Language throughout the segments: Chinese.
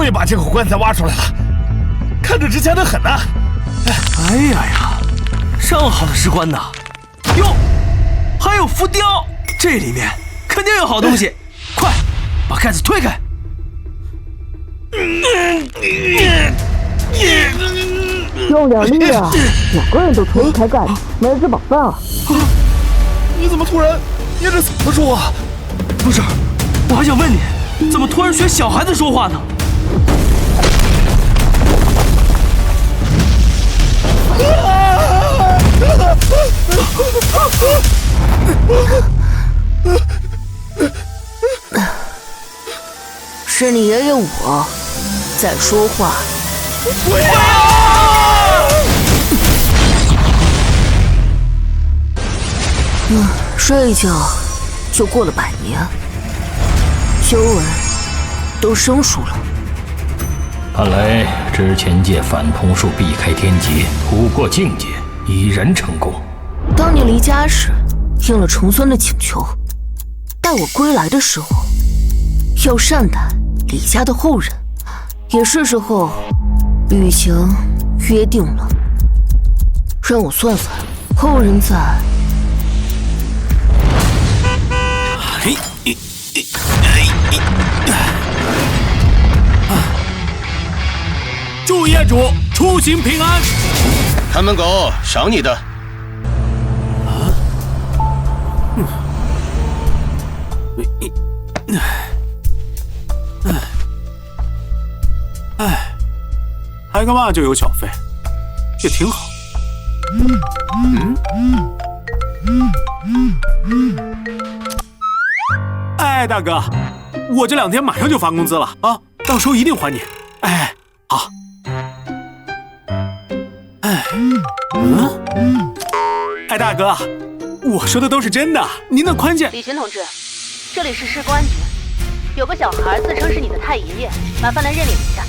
终于把这口棺材挖出来了，看着值钱的很呐。哎呀，上好的石棺呐！哟，还有浮雕，这里面肯定有好东西。快，把盖子推开！用点力啊！两个人都推开盖子，没人吃饱饭啊！你怎么突然捏着嗓子说话？不是，我还想问你，怎么突然学小孩子说话呢？是你爷爷我在说话。不要！睡一觉就过了100年，修为都生疏了。看来之前借反瞳术避开天劫，突破境界，已然成功。当你离家时，应了重孙的请求，待我归来的时候，要善待李家的后人。也是时候履行约定了。让我算算，后人在。祝业主出行平安。看门狗，赏你的。还个嘛就有小费，也挺好。哎，大哥，我这2天马上就发工资了啊，到时候一定还你。哎，好。哎，大哥，我说的都是真的，您的宽限。李寻同志，这里是市公安局，有个小孩自称是你的太爷爷，麻烦来认领一下。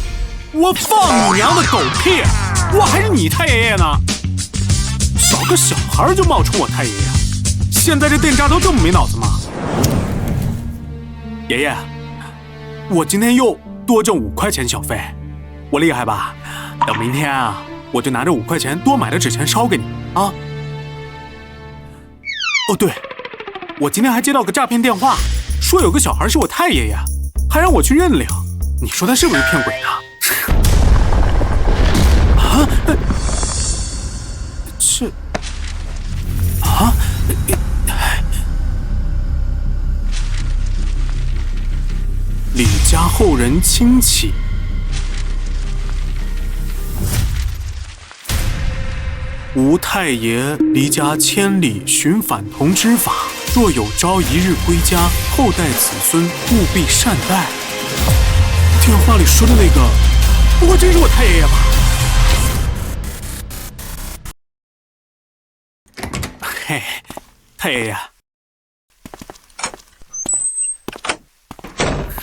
我放你娘的狗屁！我还是你太爷爷呢！找个小孩就冒充我太爷爷，现在这电闸都这么没脑子吗？爷爷，我今天又多挣5块钱小费，我厉害吧？等明天啊，我就拿着5块钱多买的纸钱烧给你啊！哦对，我今天还接到个诈骗电话，说有个小孩是我太爷爷，还让我去认领。你说他是不是骗鬼呢？啊？是啊？李家后人亲戚。吾太爷离家千里寻反瞳之法，若有朝一日归家，后代子孙务必善待。电话里说的那个，不会真是我太爷爷吧？嘿，太爷爷。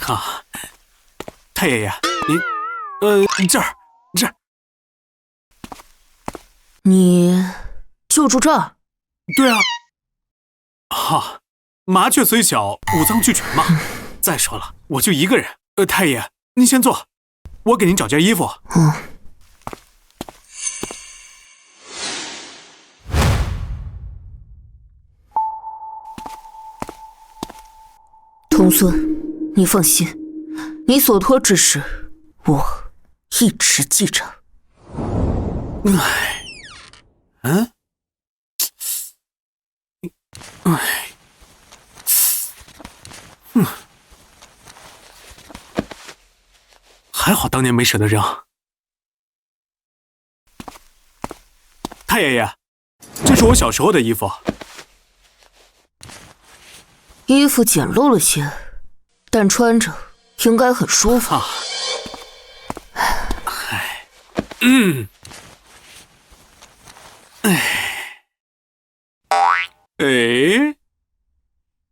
啊，太爷爷，您，这儿。你就住这儿？对啊。哈，麻雀虽小，五脏俱全嘛。再说了，我就一个人。太爷，您先坐，我给您找件衣服。童孙，你放心，你所托之事，我一直记着。还好当年没舍得扔。太爷爷，这是我小时候的衣服。衣服简陋了些，但穿着应该很舒服。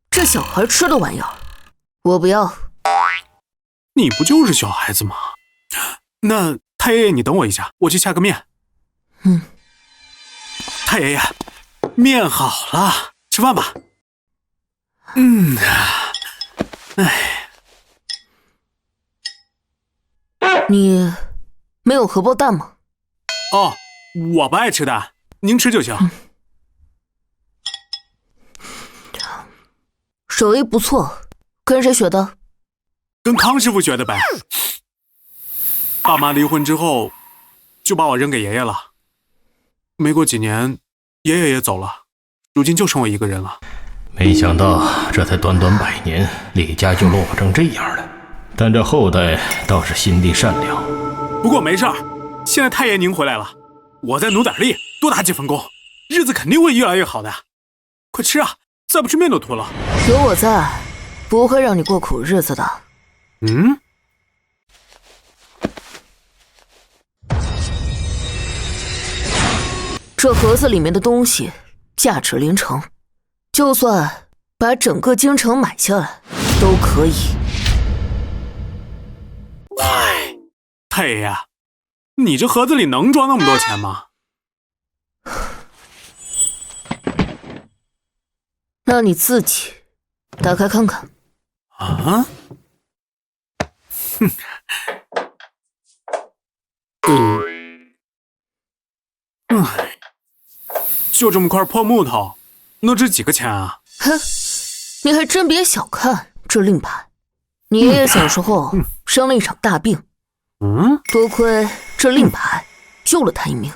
这小孩吃的玩意儿，我不要。你不就是小孩子吗？那太爷爷，你等我一下，我去下个面。太爷爷，面好了，吃饭吧。有荷包蛋吗？哦，我不爱吃蛋，您吃就行。手艺不错，跟谁学的？跟康师傅学的呗。爸妈离婚之后，就把我扔给爷爷了。没过几年，爷爷也走了，如今就剩我一个人了。没想到这才短短100年，李家就落魄成这样了。但这后代倒是心地善良。不过没事儿，现在太爷您回来了，我再努点力，多打几份工，日子肯定会越来越好的。快吃啊，再不吃面都秃了。有我在，不会让你过苦日子的。嗯？这盒子里面的东西价值连城，就算把整个京城买下来都可以。太爷爷，你这盒子里能装那么多钱吗？那你自己打开看看。啊？就这么块破木头，能值几个钱啊？哼，你还真别小看这令牌。你爷爷小时候生了一场大病，多亏这令牌救了他一命。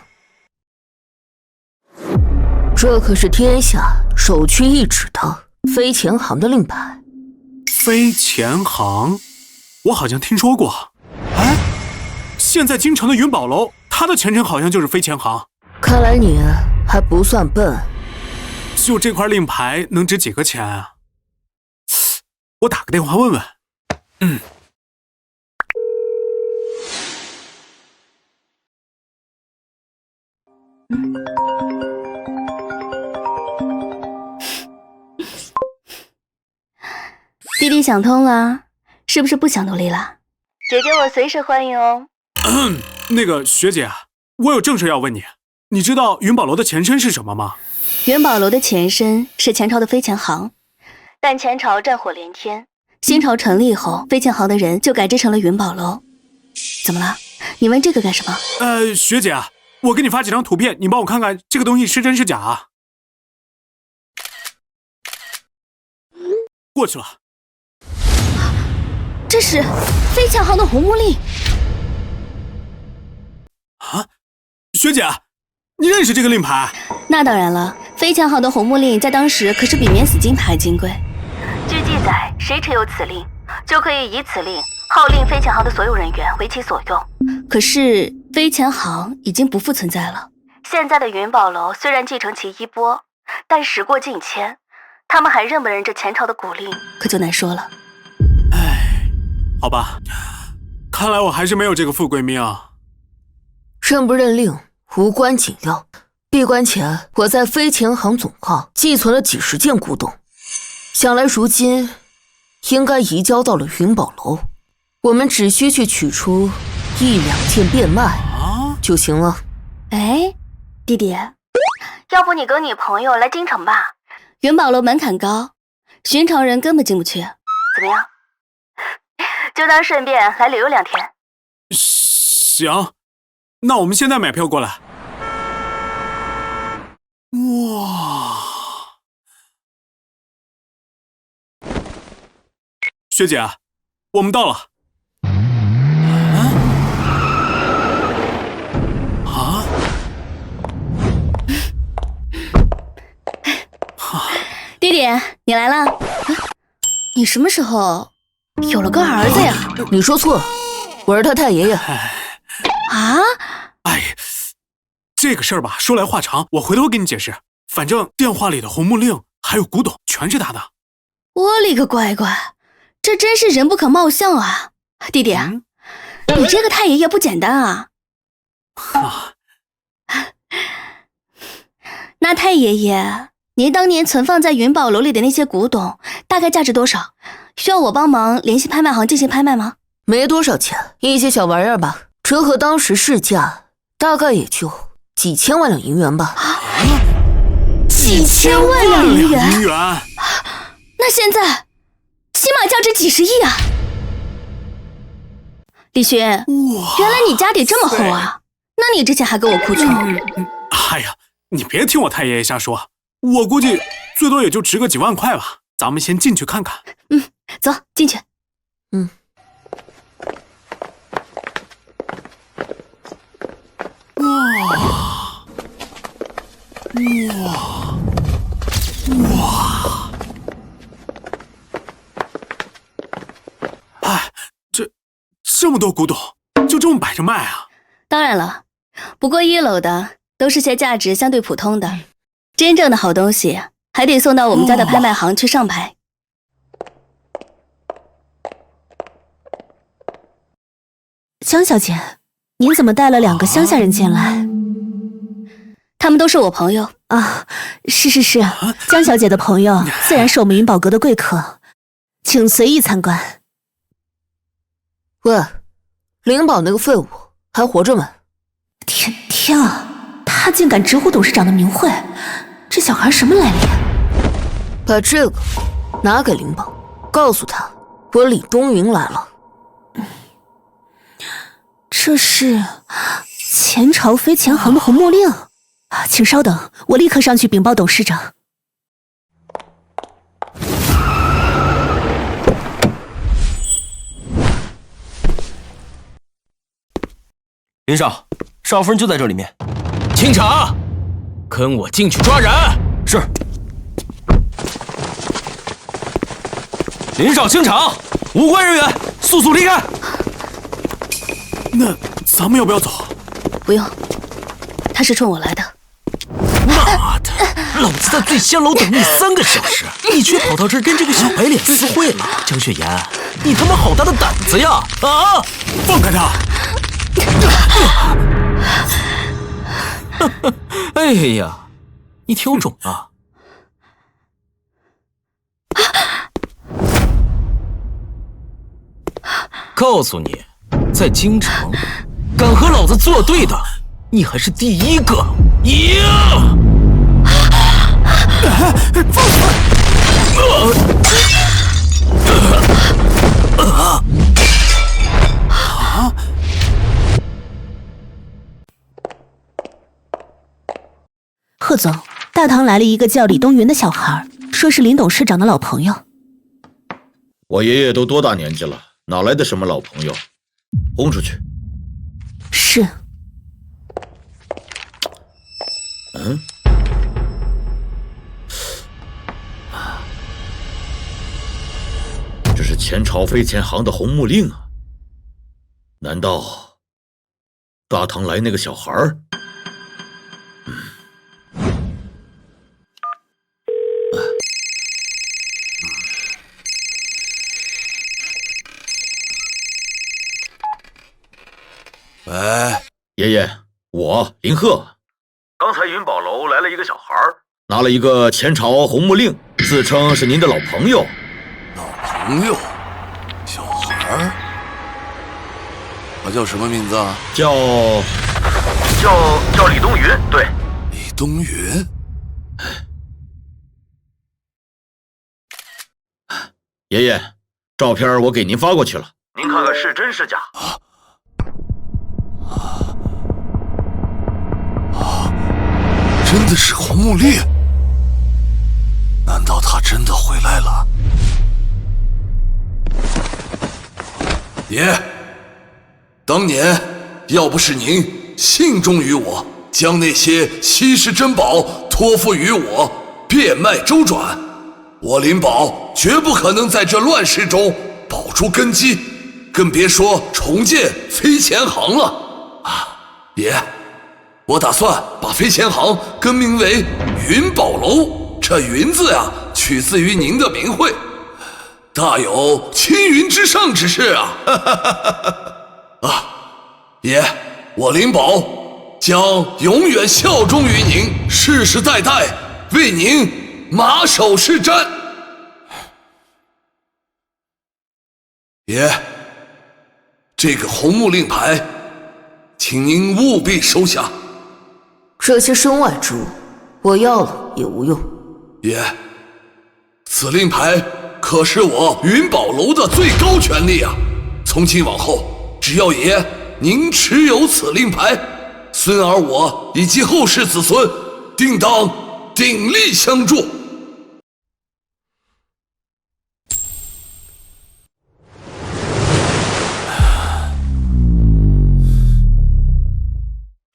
这可是天下首屈一指的飞钱行的令牌。飞钱行，我好像听说过。哎，现在京城的云宝楼，它的前身好像就是飞钱行。看来你还不算笨。就这块令牌能值几个钱啊？我打个电话问问。弟弟想通了，是不是不想努力了？姐姐我随时欢迎哦。那个学姐，我有正事要问你，你知道云宝楼的前身是什么吗？元宝楼的前身是前朝的飞钱行，但前朝战火连天，新朝成立后，飞钱行的人就改制成了云宝楼。怎么了？你问这个干什么？学姐，我给你发几张图片，你帮我看看这个东西是真是假啊？过去了。这是飞钱行的红木令。啊，学姐，你认识这个令牌？那当然了，飞钱行的红木令在当时可是比免死金牌金贵。据记载，谁持有此令，就可以以此令号令飞钱行的所有人员为其所用。可是飞钱行已经不复存在了。现在的云宝楼虽然继承其衣钵，但时过境迁，他们还认不认这前朝的古令，可就难说了。好吧，看来我还是没有这个富贵命啊。认不认令无关紧要，闭关前我在飞钱行总号寄存了几十件古董，想来如今应该移交到了云宝楼，我们只需去取出1、2件变卖就行了。哎，弟弟，要不你跟你朋友来京城吧？云宝楼门槛高，寻常人根本进不去。怎么样？就当顺便来旅游2天。行，那我们现在买票过来。哇！学姐，我们到了。弟弟，你来了。你什么时候有了个儿子呀？你说错了，我是他太爷爷。啊？哎，这个事儿吧，说来话长，我回头给你解释。反正电话里的红木令还有古董全是他的。我勒个乖乖，这真是人不可貌相啊！弟弟，你这个太爷爷不简单啊！那太爷爷，您当年存放在云宝楼里的那些古董，大概价值多少？需要我帮忙联系拍卖行进行拍卖吗？没多少钱，一些小玩意儿吧，折合当时市价，大概也就几千万两银元吧。几千万两银元？银元？那现在起码价值几十亿啊！李寻，原来你家底这么厚啊？那你之前还跟我哭穷？哎呀，你别听我太爷爷瞎说，我估计最多也就值个几万块吧。咱们先进去看看。走进去。哎，这么多古董，就这么摆着卖啊？当然了，不过1楼的都是些价值相对普通的，真正的好东西还得送到我们家的拍卖行去上拍。江小姐，您怎么带了2个乡下人进来？他们都是我朋友啊。是，江小姐的朋友自然是我们云宝阁的贵客，请随意参观。喂，灵宝那个废物还活着没？天啊，他竟敢直呼董事长的名讳，这小孩什么来历？把这个拿给灵宝，告诉他我李东云来了。这是前朝飞钱行的红木令，请稍等，我立刻上去禀报董事长。林少，少夫人就在这里面。清场，跟我进去抓人。是。林少清场，无关人员速速离开。那咱们要不要走？不用，他是冲我来的。妈的，老子在醉仙楼等你3个小时，你却跑到这儿跟这个小白脸私会了。江雪岩，你他妈好大的胆子呀！啊！放开他！哎呀，你挺有种啊！告诉你，在京城，敢和老子作对的，你还是第一个。呀！放贺总，大堂来了一个叫李东云的小孩，说是林董事长的老朋友。我爷爷都多大年纪了，哪来的什么老朋友？轰出去！是。这是前朝飞钱行的红木令啊！难道大堂来那个小孩儿？喂，爷爷，我林鹤。刚才云宝楼来了一个小孩，拿了一个前朝红木令，自称是您的老朋友。老朋友？小孩？他叫什么名字啊？叫李东云，对。李东云？爷爷，照片我给您发过去了，您看看是真是假？真的是红木令？难道他真的回来了？爷，当年要不是您信忠于我，将那些稀世珍宝托付于我，变卖周转，我林宝绝不可能在这乱世中保住根基，更别说重建飞钱行了。爷，我打算把飞钱行更名为云宝楼，这云字呀，取自于您的名讳，大有青云之上之势啊！爷，我林宝将永远效忠于您，世世代代为您马首是瞻。爷，这个红木令牌，请您务必收下。这些身外之物，我要了也无用。爷，此令牌可是我云宝楼的最高权力啊！从今往后，只要爷您持有此令牌，孙儿我以及后世子孙定当鼎力相助。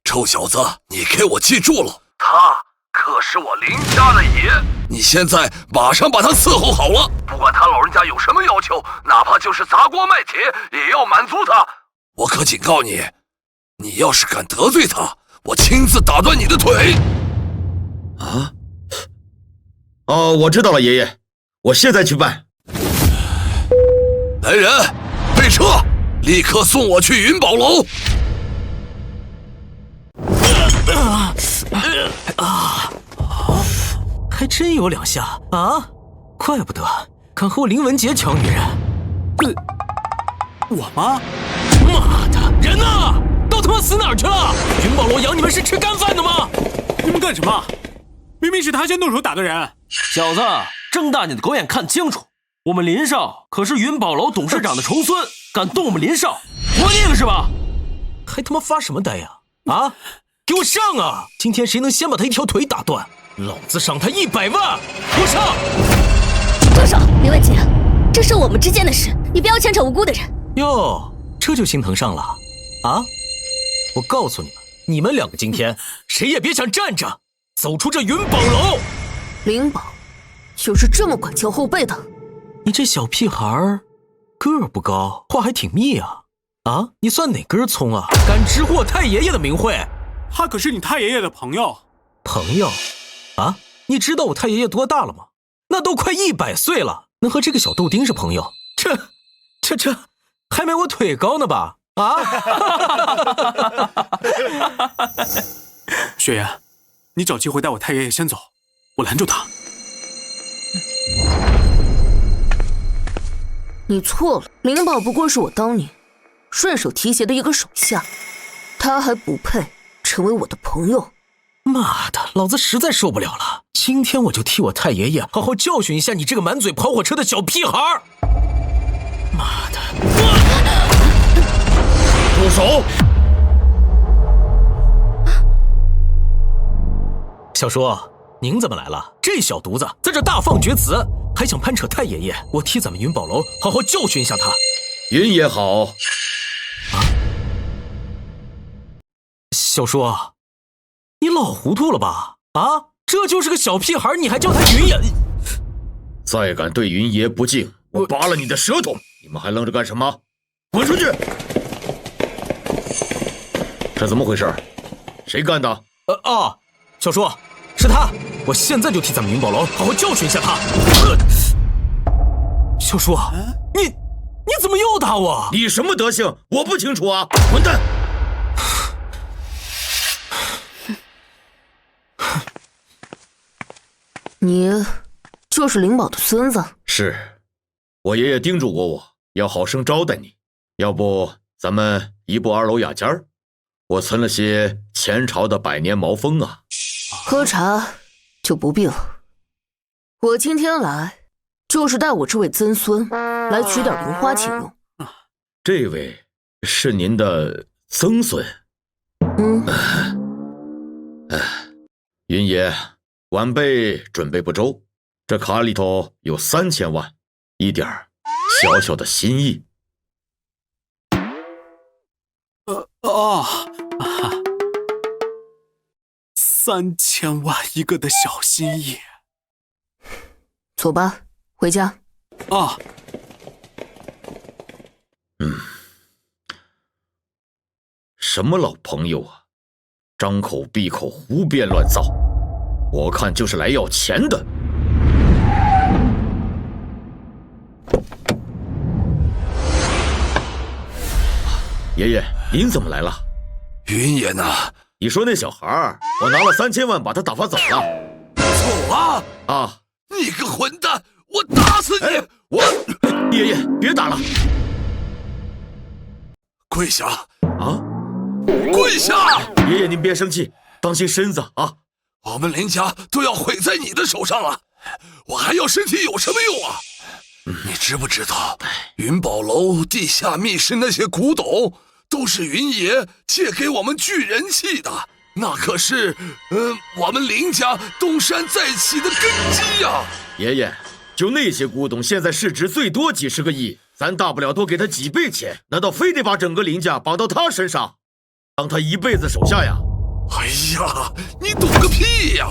臭小子，你给我记住了，他可是我林家的爷，你现在马上把他伺候好了。不管他老人家有什么要求，哪怕就是砸锅卖铁，也要满足他。我可警告你，你要是敢得罪他，我亲自打断你的腿。啊？哦，我知道了，爷爷，我现在去办。来人，备车，立刻送我去云宝楼。还真有两下啊！怪不得敢和我林文杰抢女人。我吗？妈的，人呢？都他妈死哪儿去了？云宝楼养你们是吃干饭的吗？你们干什么？明明是他先动手打的人。小子，睁大你的狗眼看清楚，我们林少可是云宝楼董事长的重孙，敢动我们林少，活命是吧？还他妈发什么呆呀？啊！给我上啊！今天谁能先把他一条腿打断，老子赏他100万！给我上！住手，林文杰，这是我们之间的事，你不要牵扯无辜的人。哟，这就心疼上了啊！我告诉你们，你们两个今天谁也别想站着，走出这云宝楼！灵宝，就是这么管教后辈的？你这小屁孩儿，个儿不高，话还挺密啊！啊，你算哪根葱啊？敢直呼我太爷爷的名讳？他可是你太爷爷的朋友。朋友？啊？你知道我太爷爷多大了吗？那都快100岁了，能和这个小豆丁是朋友？这还没我腿高呢吧？啊！雪岩，你找机会带我太爷爷先走，我拦住他。你错了，灵宝不过是我当年顺手提携的一个手下，他还不配成为我的朋友。妈的，老子实在受不了了！今天我就替我太爷爷好好教训一下你这个满嘴跑火车的小屁孩！妈的！住手！小叔，您怎么来了？这小犊子在这大放厥词，还想攀扯太爷爷，我替咱们云宝楼好好教训一下他。云也好。啊，小叔，你老糊涂了吧？啊，这就是个小屁孩，你还叫他云爷？再敢对云爷不敬，我扒了你的舌头！你们还愣着干什么？滚出去！这怎么回事？谁干的？小叔，是他！我现在就替咱们云宝楼好好教训一下他。小叔，你怎么又打我？你什么德行？我不清楚啊！混蛋！你就是灵宝的孙子？是，我爷爷叮嘱过我要好生招待你，要不咱们1步2楼雅间儿，我存了些前朝的百年毛峰啊。喝茶就不必了，我今天来就是带我这位曾孙来取点零花钱用。这位是您的曾孙？云爷，晚辈准备不周，这卡里头有3000万，一点小小的心意。3000万一个的小心意。走吧，回家。什么老朋友啊，张口闭口胡编乱造，我看就是来要钱的。爷爷，您怎么来了？云爷呢？你说那小孩，我拿了3000万把他打发走了。走啊！啊！你个混蛋，我打死你！我爷爷别打了，跪下！啊！跪下！爷爷您别生气，当心身子啊！我们林家都要毁在你的手上了，我还要身体有什么用啊？你知不知道云宝楼地下密室那些古董都是云爷借给我们聚人气的，那可是我们林家东山再起的根基呀！爷爷，就那些古董，现在市值最多几十个亿，咱大不了多给他几倍钱，难道非得把整个林家绑到他身上，当他一辈子手下呀？哎呀，你懂个屁呀！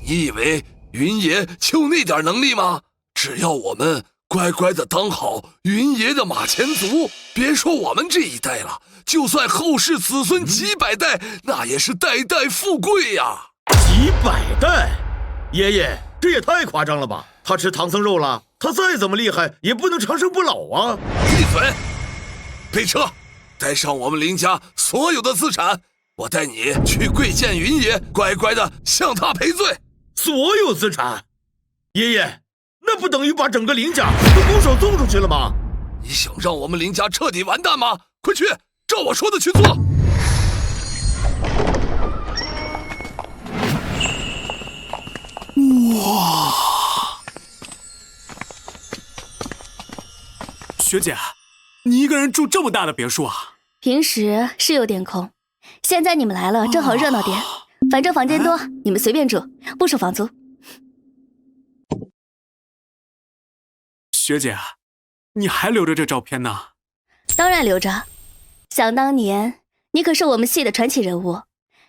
你以为云爷就那点能力吗？只要我们乖乖的当好云爷的马前卒，别说我们这一代了，就算后世子孙几百代，那也是代代富贵呀！几百代？爷爷，这也太夸张了吧！他吃唐僧肉了，他再怎么厉害，也不能长生不老啊！闭嘴！备车，带上我们林家所有的资产，我带你去跪见云爷，乖乖的向他赔罪。所有资产？爷爷，那不等于把整个林家都拱手送出去了吗？你想让我们林家彻底完蛋吗？快去，照我说的去做。哇！学姐，你一个人住这么大的别墅啊？平时是有点空，现在你们来了，正好热闹点。反正房间多，你们随便住，不收房租。学姐，你还留着这照片呢？当然留着。想当年，你可是我们系的传奇人物，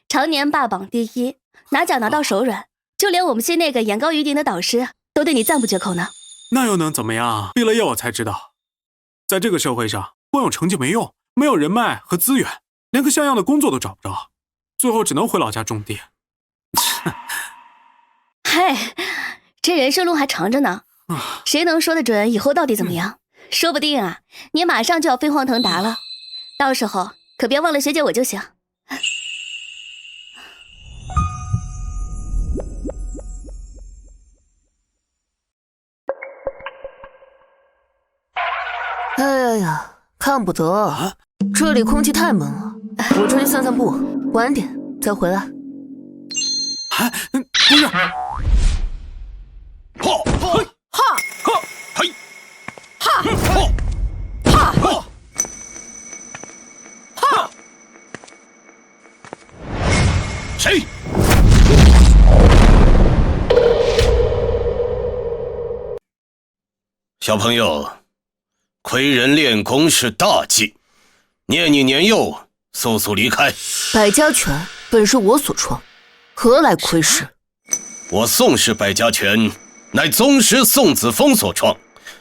常年霸榜第一，拿奖拿到手软，就连我们系那个眼高于顶的导师都对你赞不绝口呢。那又能怎么样？毕了业我才知道，在这个社会上，光有成绩没用，没有人脉和资源，连个像样的工作都找不着，最后只能回老家种地。嗨，这人生路还长着呢，谁能说得准以后到底怎么样？说不定啊，你马上就要飞黄腾达了，到时候可别忘了学姐我就行。哎呀，看不得，这里空气太闷了，我出去散散步，晚点再回来。不是。谁？小朋友，亏人练功是大忌，念你年幼，速速离开。百家拳本是我所创，何来窥视？我宋氏百家拳乃宗师宋子峰所创，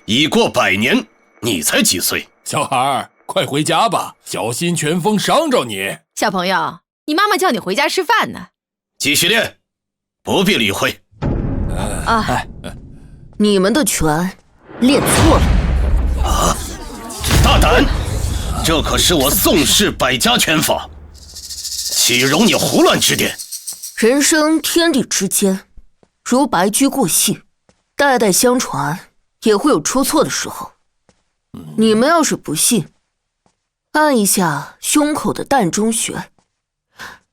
已过100年，你才几岁？小孩，快回家吧，小心拳风伤着你。小朋友，你妈妈叫你回家吃饭呢。继续练，不必理会。你们的拳练错了。啊！大胆！这可是我宋氏百家拳法，岂容你胡乱指点？人生天地之间，如白驹过隙，代代相传，也会有出错的时候。你们要是不信，按一下胸口的膻中穴，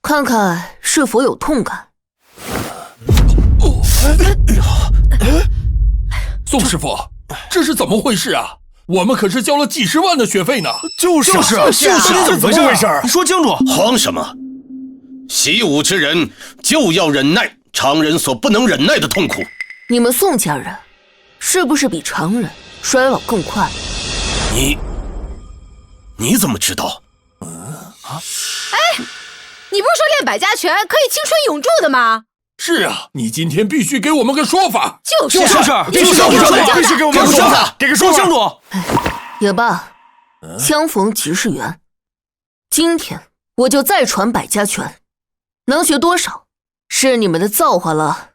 看看是否有痛感。宋师傅，这是怎么回事啊？我们可是交了几十万的学费呢。就是怎么回事？你说清楚。慌什么？习武之人就要忍耐常人所不能忍耐的痛苦。你们宋家人是不是比常人衰老更快？你怎么知道？你不是说练百家拳可以青春永驻的吗？是啊，你今天必须给我们个说法。就是必须给我们个说法，给个说清楚。也罢，相逢即是缘。今天我就再传百家拳，能学多少是你们的造化了。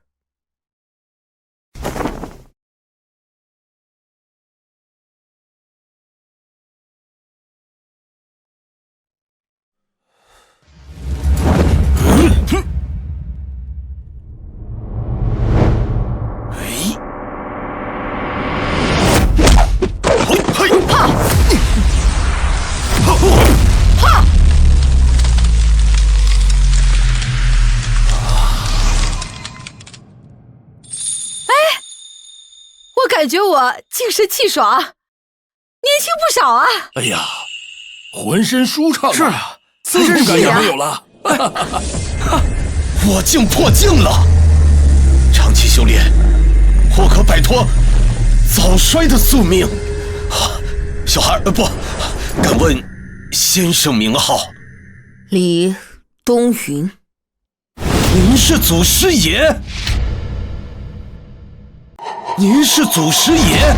感觉我精神气爽，年轻不少啊！哎呀，浑身舒畅。是啊，刺痛感也没有了。我竟破境了！长期修炼，或可摆脱早衰的宿命。小孩不，敢问先生名号？李东云。您是祖师爷？您是祖师爷？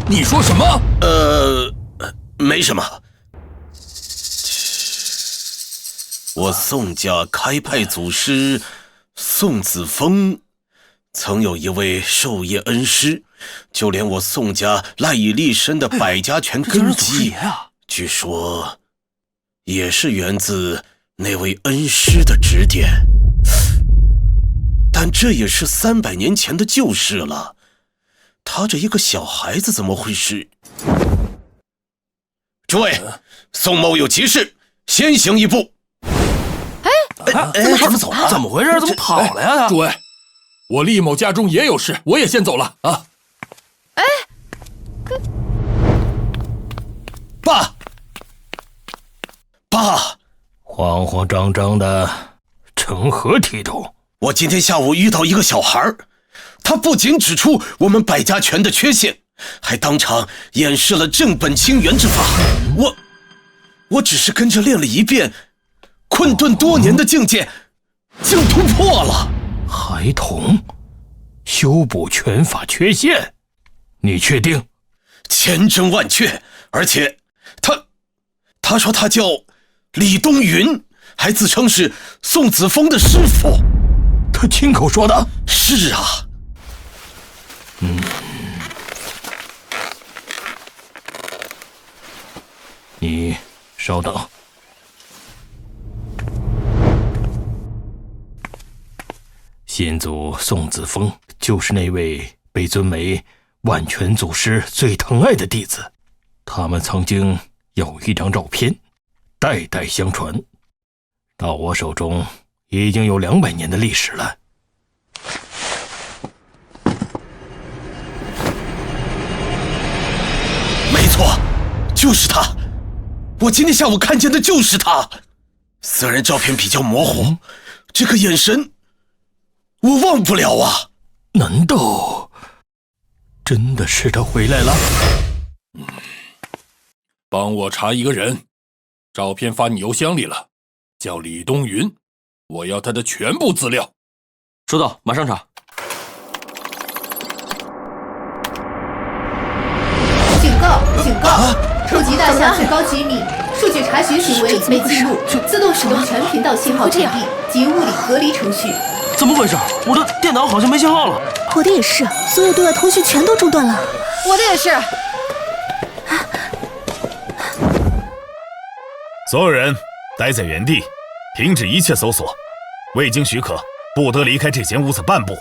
你说什么？没什么。我宋家开派祖师宋子峰，曾有一位授业恩师，就连我宋家赖以立身的百家拳根基，据说也是源自那位恩师的指点。但这也是300年前的旧事了，他这一个小孩子怎么会是？诸位，宋某有急事，先行一步。怎么走了？怎么回事？怎么跑了呀？诸位，我厉某家中也有事，我也先走了啊。爸，慌慌张张的，成何体统？我今天下午遇到一个小孩，他不仅指出我们百家拳的缺陷，还当场演示了正本清源之法。我只是跟着练了一遍，困顿多年的境界竟突破了。孩童修补拳法缺陷，你确定？千真万确，而且他说他叫李东云，还自称是宋子峰的师傅。他亲口说的？是啊。你稍等。先祖宋子峰就是那位被尊为万拳祖师最疼爱的弟子，他们曾经有一张照片，代代相传，到我手中已经有200年的历史了。没错，就是他。我今天下午看见的就是他。虽然照片比较模糊，这个眼神我忘不了啊。难道真的是他回来了？帮我查一个人，照片发你邮箱里了，叫李东云，我要他的全部资料。收到，马上查。警告！警告！触及大厦最高机密，数据查询行为没记录，自动使用全频道信号传递及物理隔离程序。怎么回事？我的电脑好像没信号了。我的也是，所有对外通讯全都中断了。我的也是。所有人待在原地，停止一切搜索，未经许可，不得离开这间屋子半步。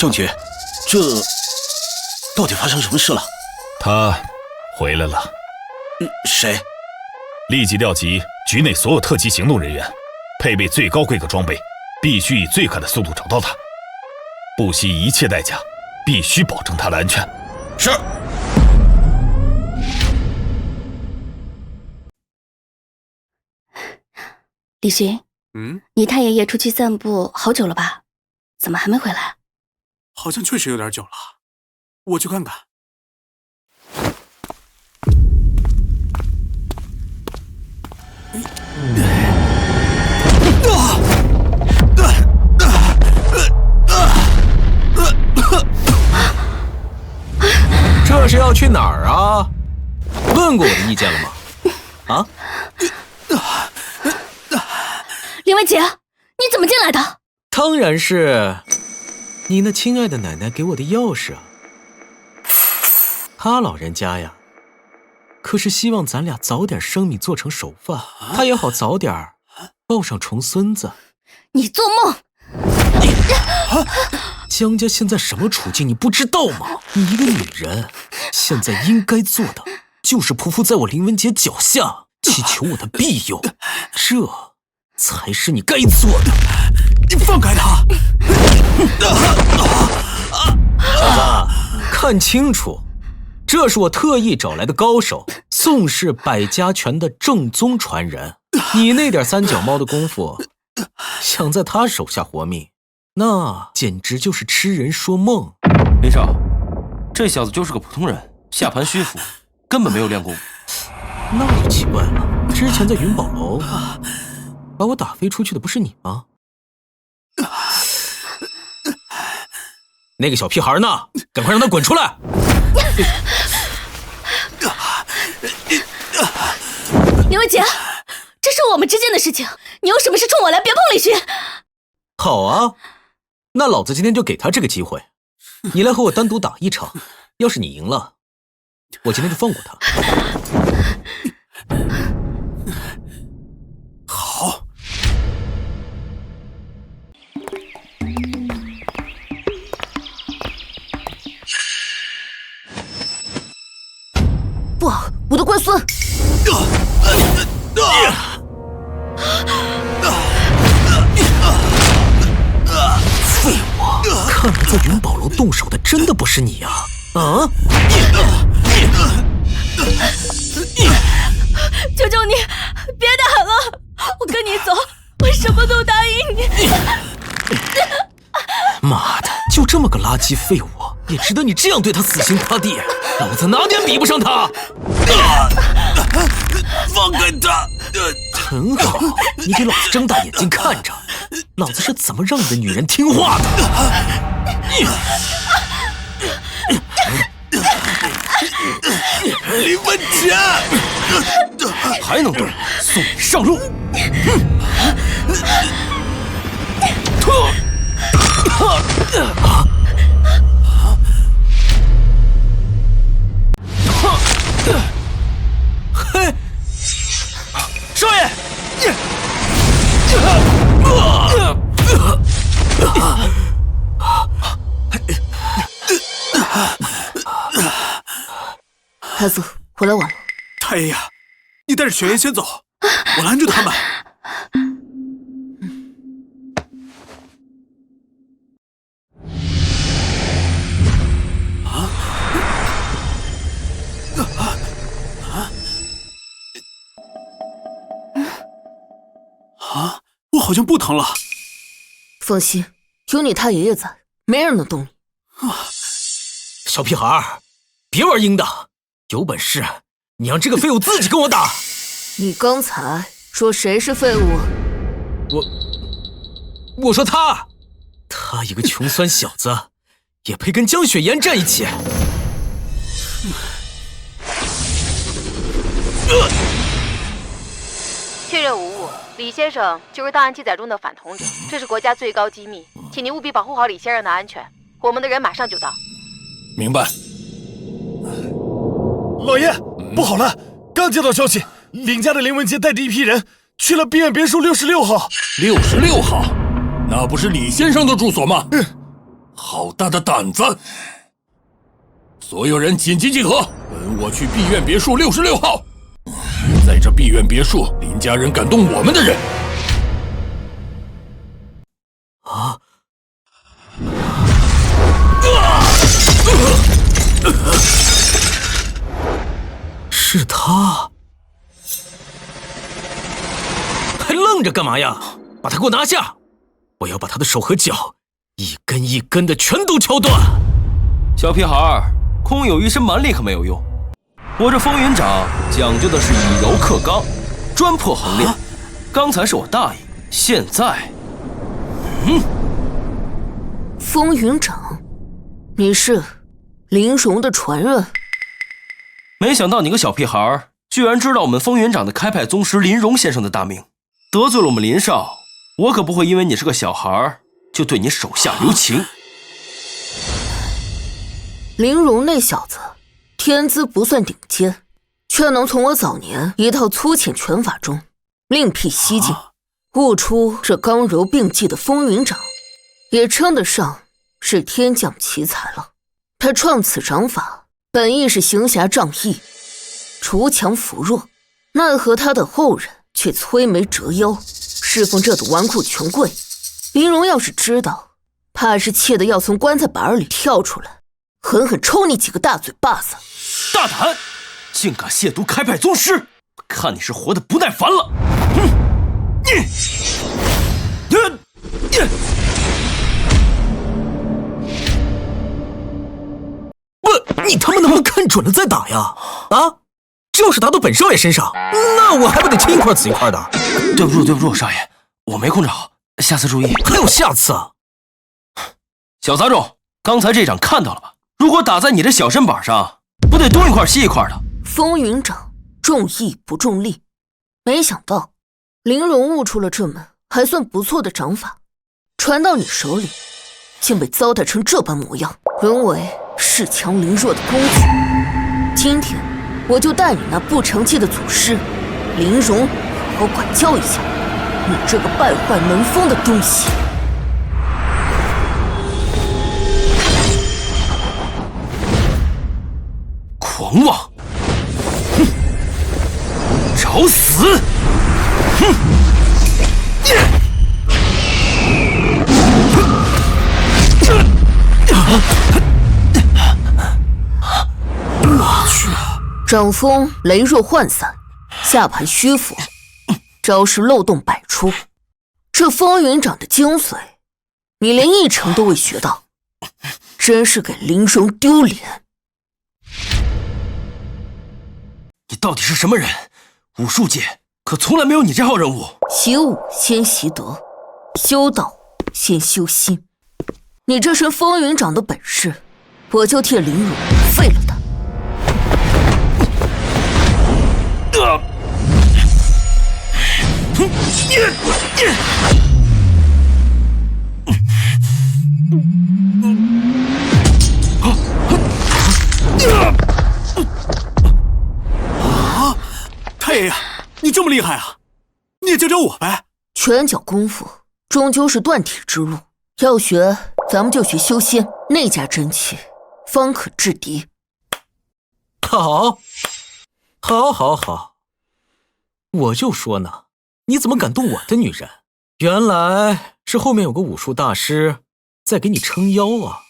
郑局，这到底发生什么事了？他回来了。谁？立即调集局内所有特级行动人员，配备最高规格装备，必须以最快的速度找到他，不惜一切代价，必须保证他的安全。是。李寻，你太爷爷出去散步好久了吧？怎么还没回来？好像确实有点久了，我去看看。这是要去哪儿啊？问过我的意见了吗？啊？林文杰，你怎么进来的？当然是你那亲爱的奶奶给我的钥匙啊。她老人家呀，可是希望咱俩早点生米做成熟饭，她也好早点抱上重孙子。你做梦！江家现在什么处境你不知道吗？你一个女人，现在应该做的就是匍匐在我林文杰脚下，祈求我的庇佑，这才是你该做的。你放开他！小子，看清楚，这是我特意找来的高手，宋氏百家拳的正宗传人。你那点三脚猫的功夫，想在他手下活命，那简直就是痴人说梦。林少，这小子就是个普通人，下盘虚浮，根本没有练功。那就奇怪了，之前在云宝楼把我打飞出去的不是你吗？那个小屁孩呢？赶快让他滚出来！林文杰，这是我们之间的事情，你有什么事冲我来，别碰李寻。好啊，那老子今天就给他这个机会，你来和我单独打一场，要是你赢了，我今天就放过他。好。不好，我的乖孙！废物！看来在云宝楼动手的真的不是你呀！啊！求求你，别打了！我跟你走，我什么都答应你。妈的，就这么个垃圾废物，也值得你这样对他死心塌地？老子哪点比不上他？放开他！很好，你给老子睁大眼睛看着，老子是怎么让你的女人听话的？林文杰，还能动？送你上路！嘿，少爷！孩子，回来晚了。太爷呀，你带着雪雁先走，我拦住他们。我好像不疼了。放心，有你太爷爷在，没人能动你。小屁孩，别玩阴的，有本事你让这个废物自己跟我打。你刚才说谁是废物？我说他一个穷酸小子，也配跟江雪岩站一起？确认无误，李先生就是档案记载中的反同者，这是国家最高机密，请您务必保护好李先生的安全。我们的人马上就到。明白。老爷，不好了！刚接到消息，林家的林文杰带着一批人去了碧苑别墅66号。66号，那不是李先生的住所吗？好大的胆子！所有人紧急集合，跟我去碧苑别墅66号。在这碧苑别墅，林家人敢动我们的人。啊！是他！还愣着干嘛呀？把他给我拿下！我要把他的手和脚一根一根的全都敲断！小屁孩，空有一身蛮力可没有用。我这风云掌讲究的是以柔克刚，专破横练。刚才是我大意，现在，风云掌，你是林荣的传人？没想到你个小屁孩居然知道我们风云掌的开派宗师林荣先生的大名，得罪了我们林少，我可不会因为你是个小孩就对你手下留情。林荣那小子天资不算顶尖，却能从我早年一套粗浅拳法中另辟蹊径，悟出这刚柔并济的风云掌，也称得上是天降奇才了。他创此掌法本意是行侠仗义，锄强扶弱，奈何他的后人却摧眉折腰，侍奉这等纨绔权贵。林荣要是知道，怕是气得要从棺材板里跳出来，狠狠抽你几个大嘴巴子。大胆，竟敢亵渎开派宗师！看你是活得不耐烦了。不，你他妈能不能看准了再打呀？啊，这要是打到本少爷身上，那我还不得亲一块紫一块的？对不住，少爷，我没控制好，下次注意。还有下次啊！小杂种，刚才这掌看到了吧？如果打在你这小身板上，不得东一块西一块的？风云掌重义不重利，没想到林荣悟出了这门还算不错的掌法，传到你手里，竟被糟蹋成这般模样，沦为恃强凌弱的工具。今天我就带你那不成器的祖师林荣好好管教一下你这个败坏门风的东西。狂妄！哼！找死！哼！我去！掌风雷若涣散，下盘虚浮，招式漏洞百出。这风云掌的精髓，你连1成都未学到，真是给林荣丢脸。你到底是什么人？武术界可从来没有你这号人物。习武先习德，修道先修心。你这身风云掌的本事，我就替林荣废了他。太爷爷，你这么厉害啊！你也教教我呗。拳脚功夫终究是断体之路，要学咱们就学修仙，内家真气，方可制敌。好，我就说呢，你怎么敢动我的女人？原来是后面有个武术大师在给你撑腰啊！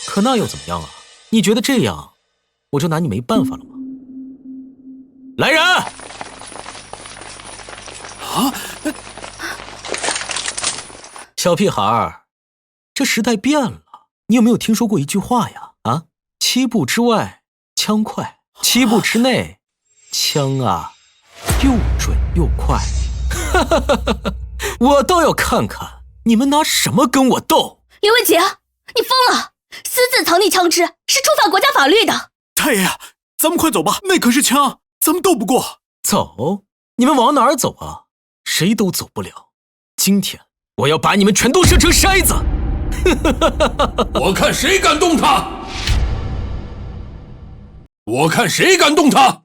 可那又怎么样啊？你觉得这样我就拿你没办法了吗？来人！啊！小屁孩儿，这时代变了，你有没有听说过一句话呀？啊，7步之外枪快，7步之内枪啊又准又快。我倒要看看你们拿什么跟我斗！林文杰，你疯了！私自藏匿枪支是触犯国家法律的。太爷，咱们快走吧，那可是枪，咱们斗不过。走？你们往哪儿走啊？谁都走不了。今天我要把你们全都射成筛子！我看谁敢动他！我看谁敢动他！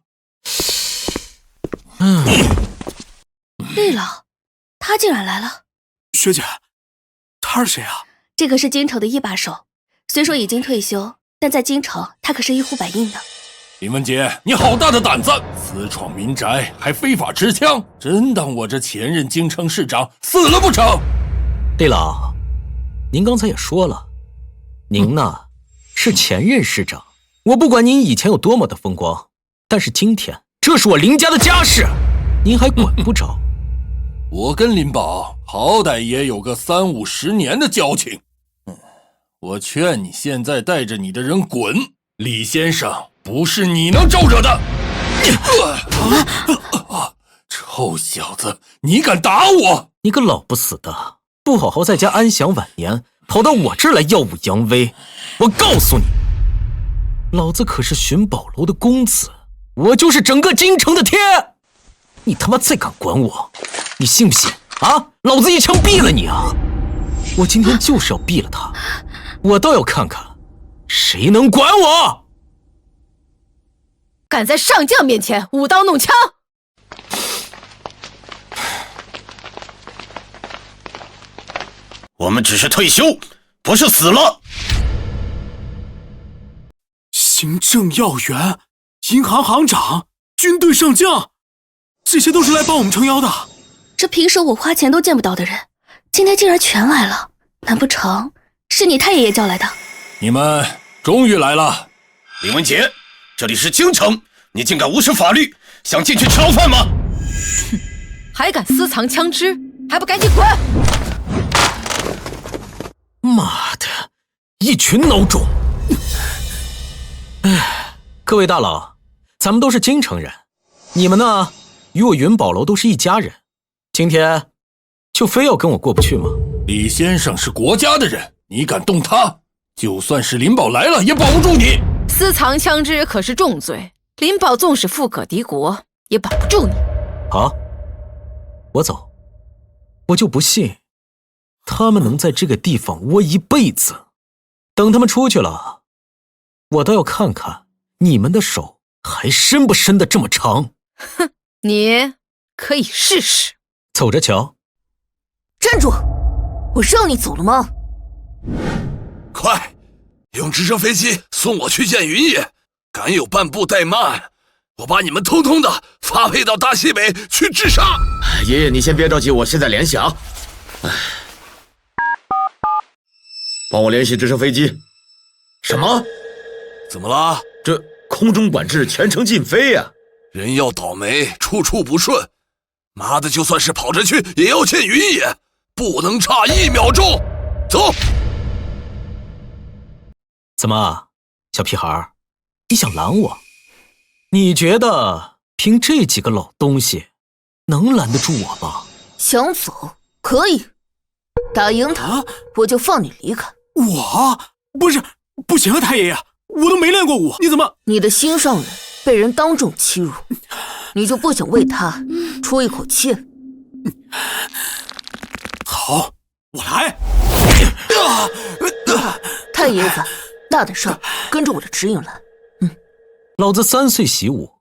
厉老，他竟然来了。学姐，他是谁啊？这个是京城的一把手，虽说已经退休，但在京城他可是一呼百应的。林文杰，你好大的胆子，私闯民宅还非法持枪，真当我这前任京城市长死了不成？厉老，您刚才也说了，您呢是前任市长，我不管您以前有多么的风光，但是今天这是我林家的家事，您还管不着。我跟林宝好歹也有个30-50年的交情，我劝你现在带着你的人滚，李先生不是你能招惹的。臭小子，你敢打我！你个老不死的，不好好在家安享晚年，跑到我这儿来耀武扬威！我告诉你，老子可是寻宝楼的公子，我就是整个京城的天！你他妈再敢管我，你信不信啊？老子一枪毙了你啊！我今天就是要毙了他，我倒要看看谁能管我！敢在上将面前舞刀弄枪！我们只是退休，不是死了。行政要员、银行行长、军队上将，这些都是来帮我们撑腰的。这平时我花钱都见不到的人，今天竟然全来了，难不成是你太爷爷叫来的？你们终于来了。林文杰，这里是京城，你竟敢无视法律，想进去吃牢饭吗？哼，还敢私藏枪支，还不赶紧滚！妈的，一群孬种！哎，各位大佬，咱们都是京城人，你们呢，与我云宝楼都是一家人，今天就非要跟我过不去吗？李先生是国家的人，你敢动他，就算是林宝来了也保不住你。私藏枪支可是重罪，林宝纵使富可敌国，也保不住你。好，我走，我就不信他们能在这个地方窝一辈子。等他们出去了，我倒要看看你们的手还伸不伸得这么长。哼，你可以试试。走着瞧。站住！我让你走了吗？快，用直升飞机送我去见云爷！敢有半步怠慢，我把你们通通的发配到大西北去治沙！爷爷，你先别着急，我现在联想。帮我联系直升飞机。什么？怎么了？这空中管制全程禁飞呀！人要倒霉，处处不顺。妈的，就算是跑着去，也要见云爷，不能差1秒钟。走。怎么，小屁孩，你想拦我？你觉得凭这几个老东西能拦得住我吗？想走可以，打赢他，我就放你离开。我不是，不行啊，太爷爷，我都没练过武，你怎么？你的心上人被人当众欺辱，你就不想为他出一口气？好，我来。太爷子，大点事儿，跟着我的指引来。老子3岁习武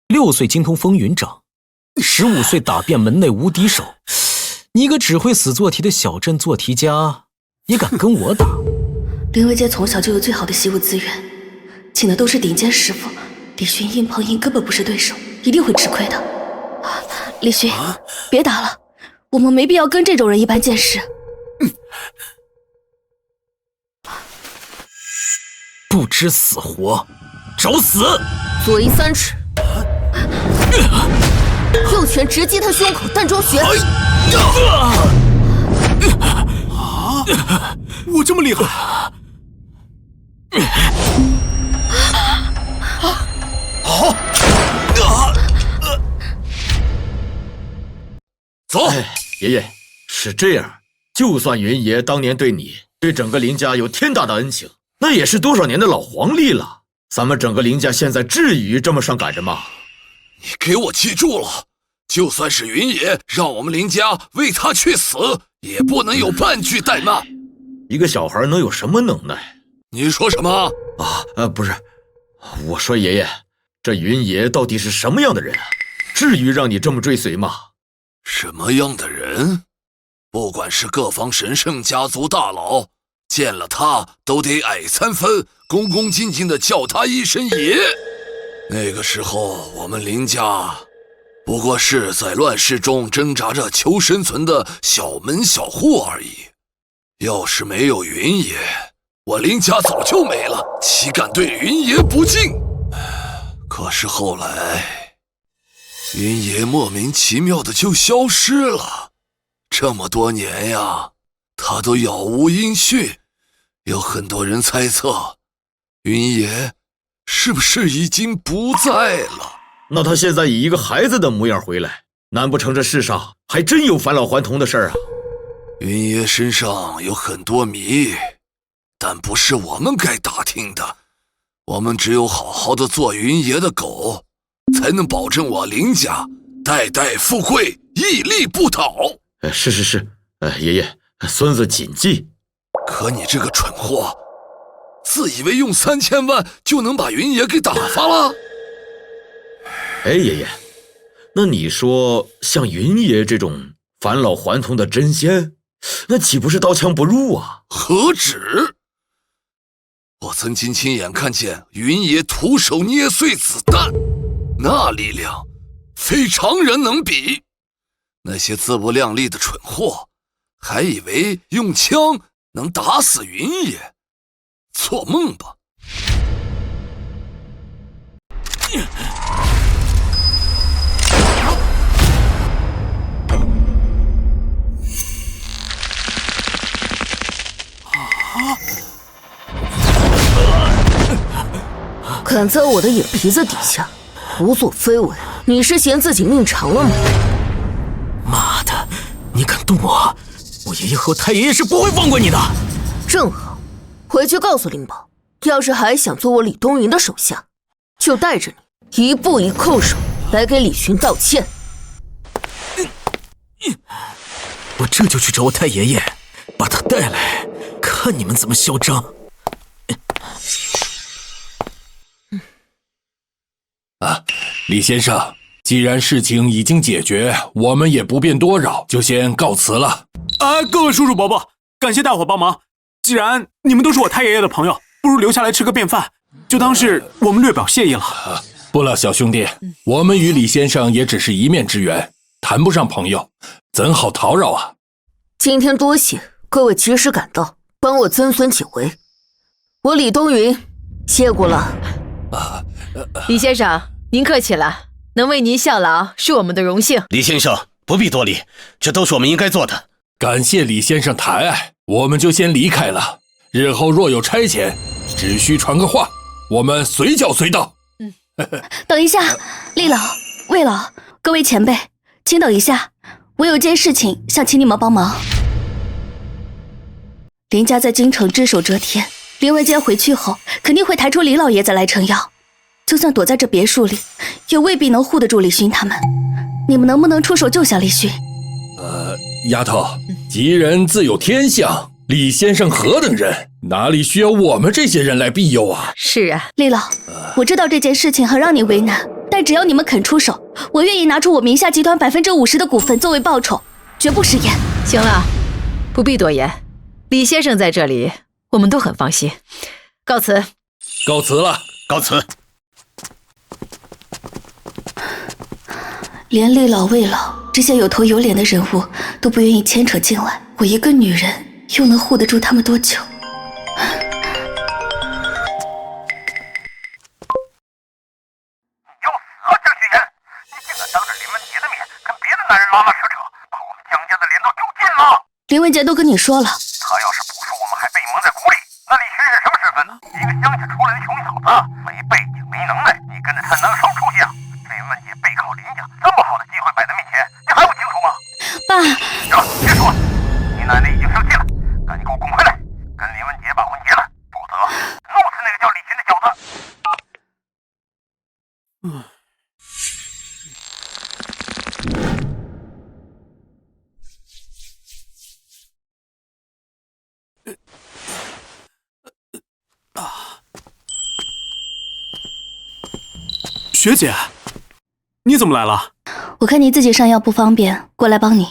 ，6岁精通风云掌，15岁打遍门内无敌手。你一个只会死做题的小镇做题家，也敢跟我打？林维杰从小就有最好的习武资源，请的都是顶尖师傅，李勋硬碰硬根本不是对手，一定会吃亏的。李勋，别打了，我们没必要跟这种人一般见识。不知死活，找死！左移3尺，右拳直击他胸口，弹中血。我这么厉害？好，走。爷爷，是这样，就算云爷当年对你、对整个林家有天大的恩情，那也是多少年的老黄历了。咱们整个林家现在至于这么上赶着吗？你给我记住了，就算是云爷让我们林家为他去死，也不能有半句怠慢。一个小孩能有什么能耐？你说什么？不是，我说爷爷，这云爷到底是什么样的人啊？至于让你这么追随吗？什么样的人？不管是各方神圣家族大佬，见了他都得矮3分，恭恭敬敬地叫他一声爷。那个时候我们林家不过是在乱世中挣扎着求生存的小门小户而已。要是没有云爷，我林家早就没了，岂敢对云爷不敬？可是后来云爷莫名其妙的就消失了，这么多年呀，他都杳无音讯。有很多人猜测，云爷是不是已经不在了？那他现在以一个孩子的模样回来，难不成这世上还真有返老还童的事儿啊？云爷身上有很多谜，但不是我们该打听的。我们只有好好的做云爷的狗，才能保证我林家代代富贵，屹立不倒。是，爷爷，孙子谨记。可你这个蠢货，自以为用3000万就能把云爷给打发了？爷爷，那你说像云爷这种返老还童的真仙，那岂不是刀枪不入啊？何止！我曾经亲眼看见云爷徒手捏碎子弹，那力量非常人能比。那些自不量力的蠢货，还以为用枪能打死云爷，做梦吧！敢在我的眼皮子底下胡作非为，你是嫌自己命长了吗？妈的，你敢动我，我爷爷和太爷爷是不会放过你的。正好，回去告诉灵宝，要是还想做我李东云的手下，就带着你一步一叩首来给李寻道歉。我这就去找我太爷爷，把他带来，看你们怎么嚣张。李先生，既然事情已经解决，我们也不便多扰，就先告辞了。各位叔叔伯伯，感谢大伙帮忙。既然你们都是我太爷爷的朋友，不如留下来吃个便饭，就当是我们略表谢意了。不了，小兄弟，我们与李先生也只是一面之缘，谈不上朋友，怎好叨扰啊？今天多谢各位及时赶到，帮我曾孙解围。我李东云谢过了。李先生，您客气了，能为您效劳是我们的荣幸。李先生不必多礼，这都是我们应该做的。感谢李先生抬爱，我们就先离开了。日后若有差遣，只需传个话，我们随叫随到。等一下，厉老、魏老，各位前辈，请等一下，我有件事情想请你们帮忙。林家在京城只手遮天，林文杰回去后肯定会抬出李老爷子来撑腰，就算躲在这别墅里，也未必能护得住李勋他们。你们能不能出手救下李勋？丫头，吉人自有天相，李先生何等人，哪里需要我们这些人来庇佑啊？是啊，厉老，我知道这件事情很让你为难，但只要你们肯出手，我愿意拿出我名下集团50%的股份作为报酬，绝不食言。行了，不必多言，李先生在这里，我们都很放心。告辞。告辞了，告辞。连厉老、魏老这些有头有脸的人物都不愿意牵扯进来，我一个女人又能护得住他们多久？林文杰都跟你说了，他要是不说，我们还被蒙在鼓里。那李寻是什么身份？一个乡下出来的穷小子，没背景没能耐，你跟着他能什么出息啊？林文杰背靠林家，这么好的机会摆在面前，你还不清楚吗？爸，行，别说了，你奶奶已经生气了，赶紧给我滚回来，跟林文杰把婚结了，否则弄死那个叫李寻的小子。学姐，你怎么来了？我看你自己上药不方便，过来帮你。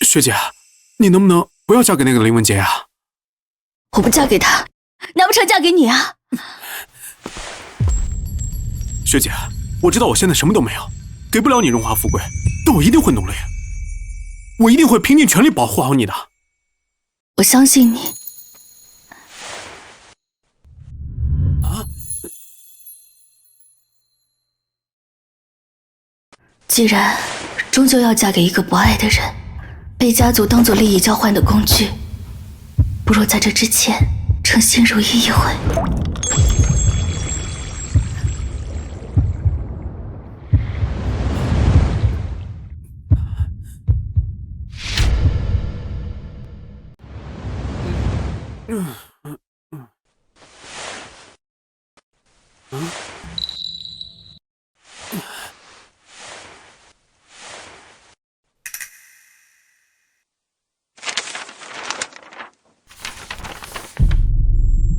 学姐，你能不能不要嫁给那个林文杰啊？我不嫁给他，难不成嫁给你啊？学姐，我知道我现在什么都没有，给不了你荣华富贵，但我一定会努力，我一定会拼尽全力保护好你的。我相信你。既然终究要嫁给一个不爱的人，被家族当作利益交换的工具，不如在这之前称心如意一回。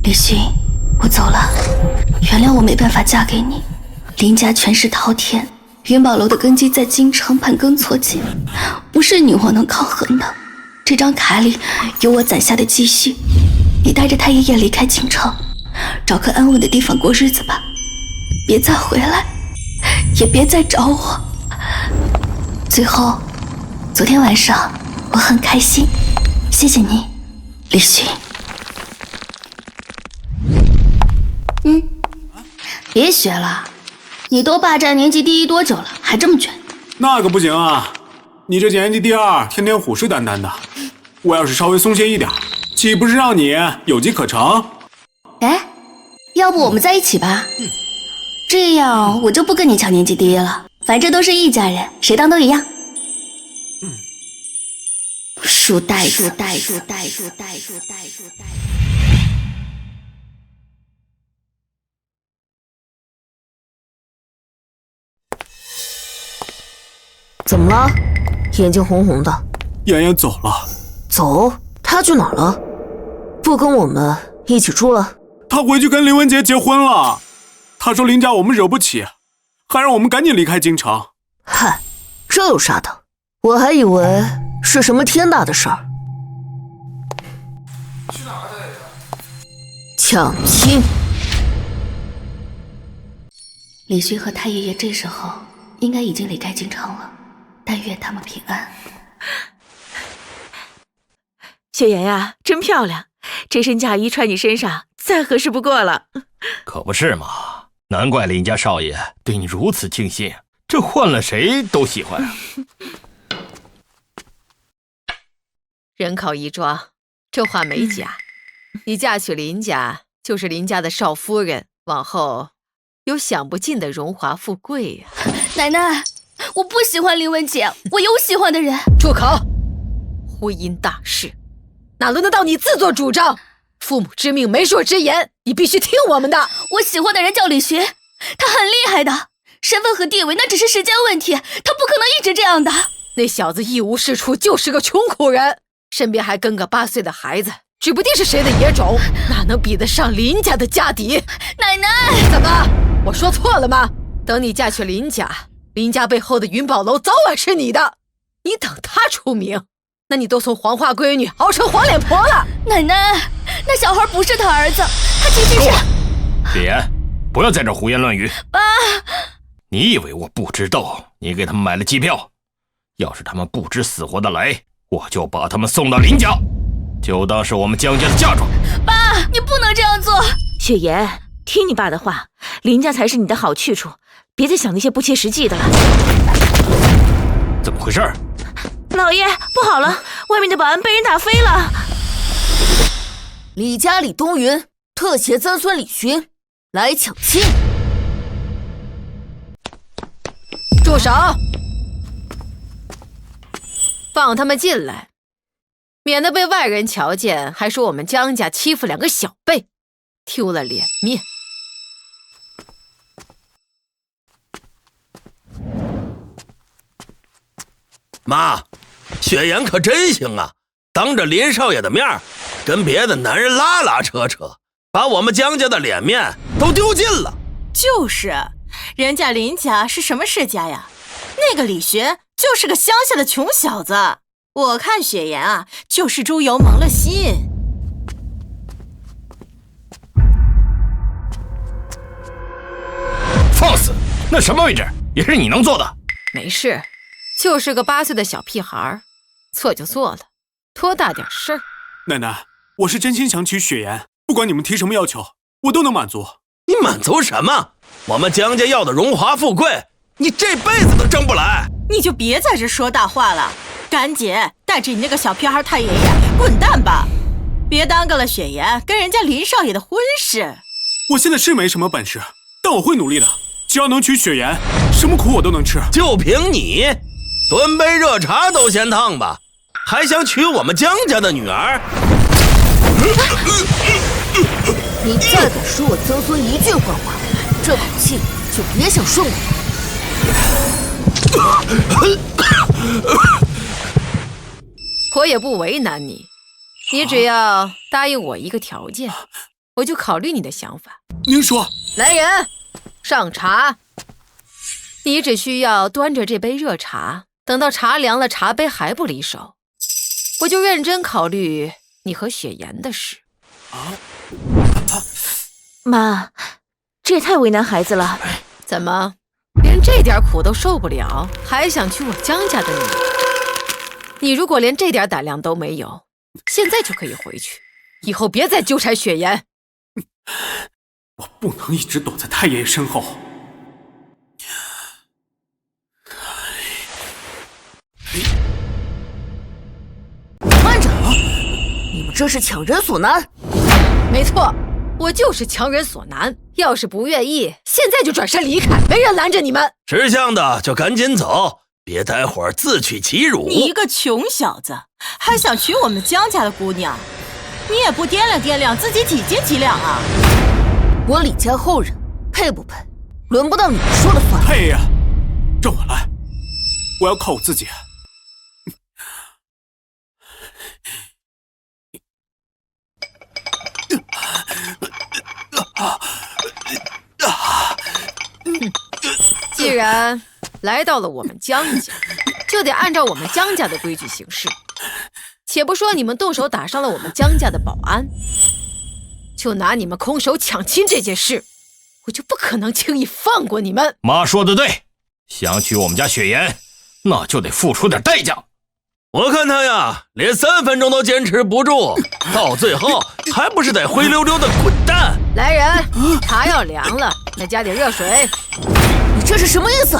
李寻，我走了，原谅我没办法嫁给你。林家权势滔天，云宝楼的根基在京城盘根错节，不是女皇能抗衡的。这张卡里有我攒下的积蓄，你带着太爷爷离开京城，找个安稳的地方过日子吧，别再回来，也别再找我。最后，昨天晚上我很开心，谢谢你，李寻。别学了，你都霸占年级第一多久了，还这么卷？那可不行啊！你这年级第二，天天虎视眈眈的，我要是稍微松懈一点，岂不是让你有机可乘？哎，要不我们在一起吧？这样我就不跟你抢年级第一了，反正都是一家人，谁当都一样。书呆子。怎么了？眼睛红红的。妍妍走了。走？她去哪儿了？不跟我们一起住了？她回去跟林文杰结婚了。她说林家我们惹不起，还让我们赶紧离开京城。嗨，这有啥的？我还以为是什么天大的事儿。去哪儿来着？抢亲。李寻和太爷爷这时候应该已经离开京城了，但愿他们平安。雪妍呀，真漂亮，这身嫁衣穿你身上再合适不过了。可不是嘛，难怪林家少爷对你如此倾心，这换了谁都喜欢啊。人靠衣装，这话没假。你嫁娶林家，就是林家的少夫人，往后有享不尽的荣华富贵呀。奶奶，我不喜欢林文杰，我有喜欢的人。住口！婚姻大事，哪轮得到你自作主张？父母之命，媒妁之言，你必须听我们的。我喜欢的人叫李寻，他很厉害的，身份和地位那只是时间问题，他不可能一直这样的。那小子一无是处，就是个穷苦人，身边还跟个8岁的孩子，指不定是谁的野种，哪能比得上林家的家底？奶奶，怎么？我说错了吗？等你嫁去林家，林家背后的云宝楼早晚是你的。你等他出名，那你都从黄花闺女熬成黄脸婆了。奶奶，那小孩不是他儿子，他其实是……李岩，不要在这胡言乱语。爸，你以为我不知道你给他们买了机票？要是他们不知死活的来，我就把他们送到林家，就当是我们江家的嫁妆。爸，你不能这样做。雪妍，听你爸的话，林家才是你的好去处，别再想那些不切实际的了。怎么回事？老爷，不好了，外面的保安被人打飞了。李家李东云，特携曾孙李寻来抢亲。住手！放他们进来，免得被外人瞧见，还说我们江家欺负2个小辈，丢了脸面。妈，雪妍可真行啊！当着林少爷的面，跟别的男人拉拉扯扯，把我们江家的脸面都丢尽了。就是，人家林家是什么世家呀？那个李寻就是个乡下的穷小子。我看雪妍啊，就是猪油蒙了心。放肆！那什么位置也是你能做的？没事，就是个8岁的小屁孩，错就错了，多大点事儿。奶奶，我是真心想娶雪妍，不管你们提什么要求，我都能满足。你满足什么？我们江家要的荣华富贵，你这辈子都争不来。你就别在这说大话了，赶紧带着你那个小屁孩太爷爷滚蛋吧，别耽搁了雪妍跟人家林少爷的婚事。我现在是没什么本事，但我会努力的。只要能娶雪妍，什么苦我都能吃。就凭你，端杯热茶都嫌烫吧，还想娶我们江家的女儿？你再敢说我曾孙一句坏话，这口气就别想顺过来。我也不为难你，你只要答应我一个条件，我就考虑你的想法。您说。来人，上茶。你只需要端着这杯热茶，等到茶凉了，茶杯还不离手，我就认真考虑你和雪颜的事。妈，这也太为难孩子了。怎么，连这点苦都受不了，还想娶我江家的女儿？你如果连这点胆量都没有，现在就可以回去，以后别再纠缠雪颜。我不能一直躲在太爷爷身后。慢着，你们这是强人所难。没错，我就是强人所难。要是不愿意，现在就转身离开，没人拦着你们。识相的就赶紧走，别待会儿自取其辱。你一个穷小子，还想娶我们江家的姑娘，你也不掂量掂量自己几斤几两啊？我李家后人，配不配，轮不到你们说了算。配呀，让我来，我要靠我自己。既然来到了我们江家，就得按照我们江家的规矩行事。且不说你们动手打伤了我们江家的保安，就拿你们空手抢亲这件事，我就不可能轻易放过你们。妈说的对，想娶我们家雪颜，那就得付出点代价。我看他呀，连3分钟都坚持不住，到最后还不是得灰溜溜的滚蛋。来人，茶要凉了，再加点热水。你这是什么意思？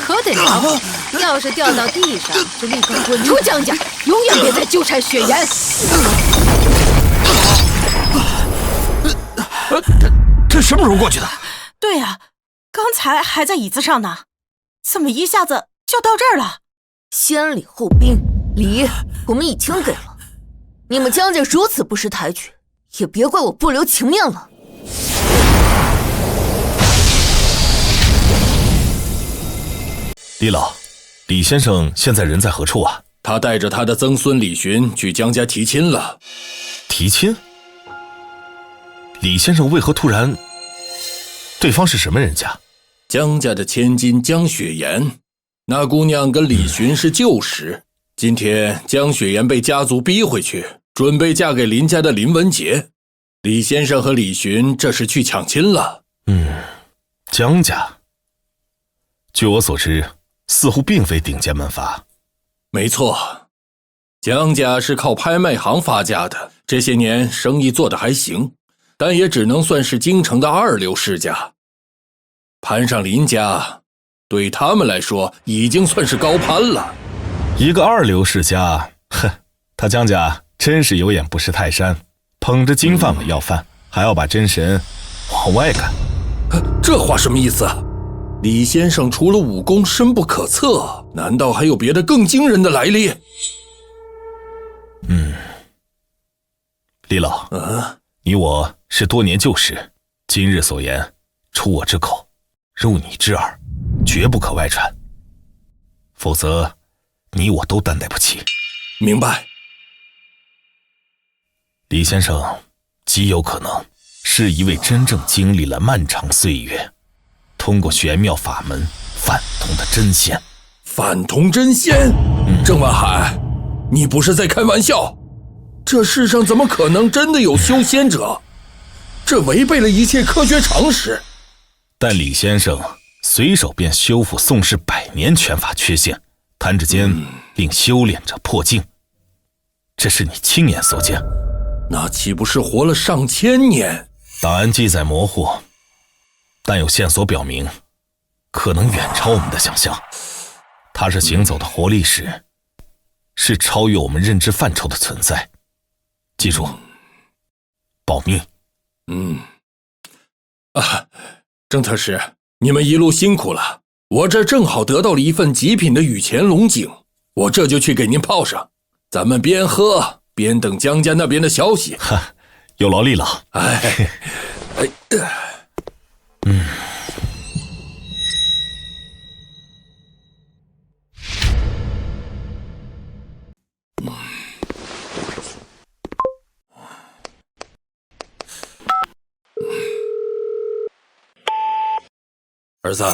可得凉，要是掉到地上，就立刻滚出江家，永远别再纠缠雪颜。这什么时候过去的？对呀，刚才还在椅子上呢，怎么一下子就到这儿了？先礼后兵，礼我们已经给了，你们江家如此不识抬举，也别怪我不留情面了。李老，李先生现在人在何处啊？他带着他的曾孙李寻去江家提亲了。提亲？李先生为何突然？对方是什么人家？江家的千金江雪颜，那姑娘跟李寻是旧识。今天江雪颜被家族逼回去，准备嫁给林家的林文杰。李先生和李寻这是去抢亲了。江家，据我所知，似乎并非顶尖门阀。没错，江家是靠拍卖行发家的，这些年生意做得还行，但也只能算是京城的2流世家。攀上林家，对他们来说已经算是高攀了。一个2流世家，哼，他江家真是有眼不识泰山，捧着金饭碗要饭，还要把真神往外赶。这话什么意思？李先生除了武功深不可测，难道还有别的更惊人的来历？李老，你我是多年旧识，今日所言出我之口，入你之耳，绝不可外传，否则你我都担待不起。明白。李先生极有可能是一位真正经历了漫长岁月，通过玄妙法门反同的真仙。反同真仙？郑万海，你不是在开玩笑？这世上怎么可能真的有修仙者？这违背了一切科学常识。但李先生随手便修复宋氏100年拳法缺陷，弹指间令修炼者破境，这是你亲眼所见。那岂不是活了上千年？档案记载模糊，但有线索表明，可能远超我们的想象。他是行走的活历史，是超越我们认知范畴的存在。记住，保密。郑特使，你们一路辛苦了，我这正好得到了一份极品的雨前龙井，我这就去给您泡上，咱们边喝边等江家那边的消息。有劳李老。儿子，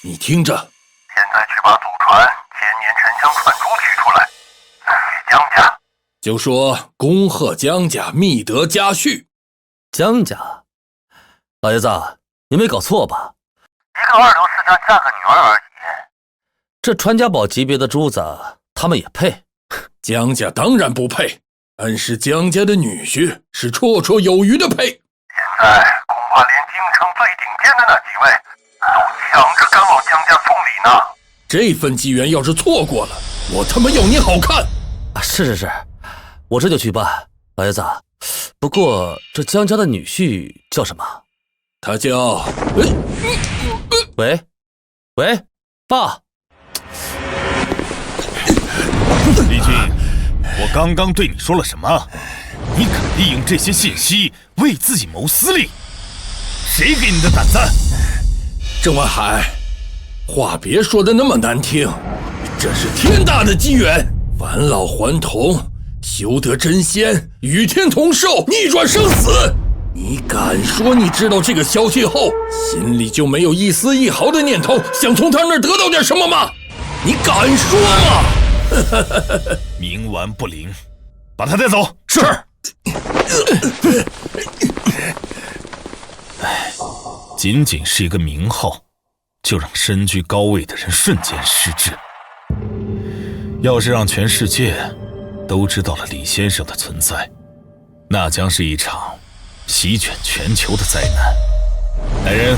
你听着，现在去把祖传千年沉香串珠取出来，送给江家。就说恭贺江家觅得佳婿。江家，老爷子，你没搞错吧？一个二流世家嫁个女儿而已。这传家宝级别的珠子，他们也配？江家当然不配，但是江家的女婿是绰绰有余的配。现在恐怕连京城最顶尖的那几位都抢着赶往江家送礼呢。这份机缘要是错过了，我他妈要你好看！是，我这就去办。老爷子，不过这江家的女婿叫什么？他叫……喂，爸。李俊，我刚刚对你说了什么？你敢利用这些信息为自己谋私利？谁给你的胆子？郑万海，话别说的那么难听，这是天大的机缘，返老还童，修得真仙，与天同寿，逆转生死。你敢说你知道这个消息后，心里就没有一丝一毫的念头想从他那儿得到点什么吗？你敢说吗？冥顽不灵，把他带走。是。仅仅是一个名号，就让身居高位的人瞬间失智。要是让全世界都知道了李先生的存在，那将是一场席卷全球的灾难。来人，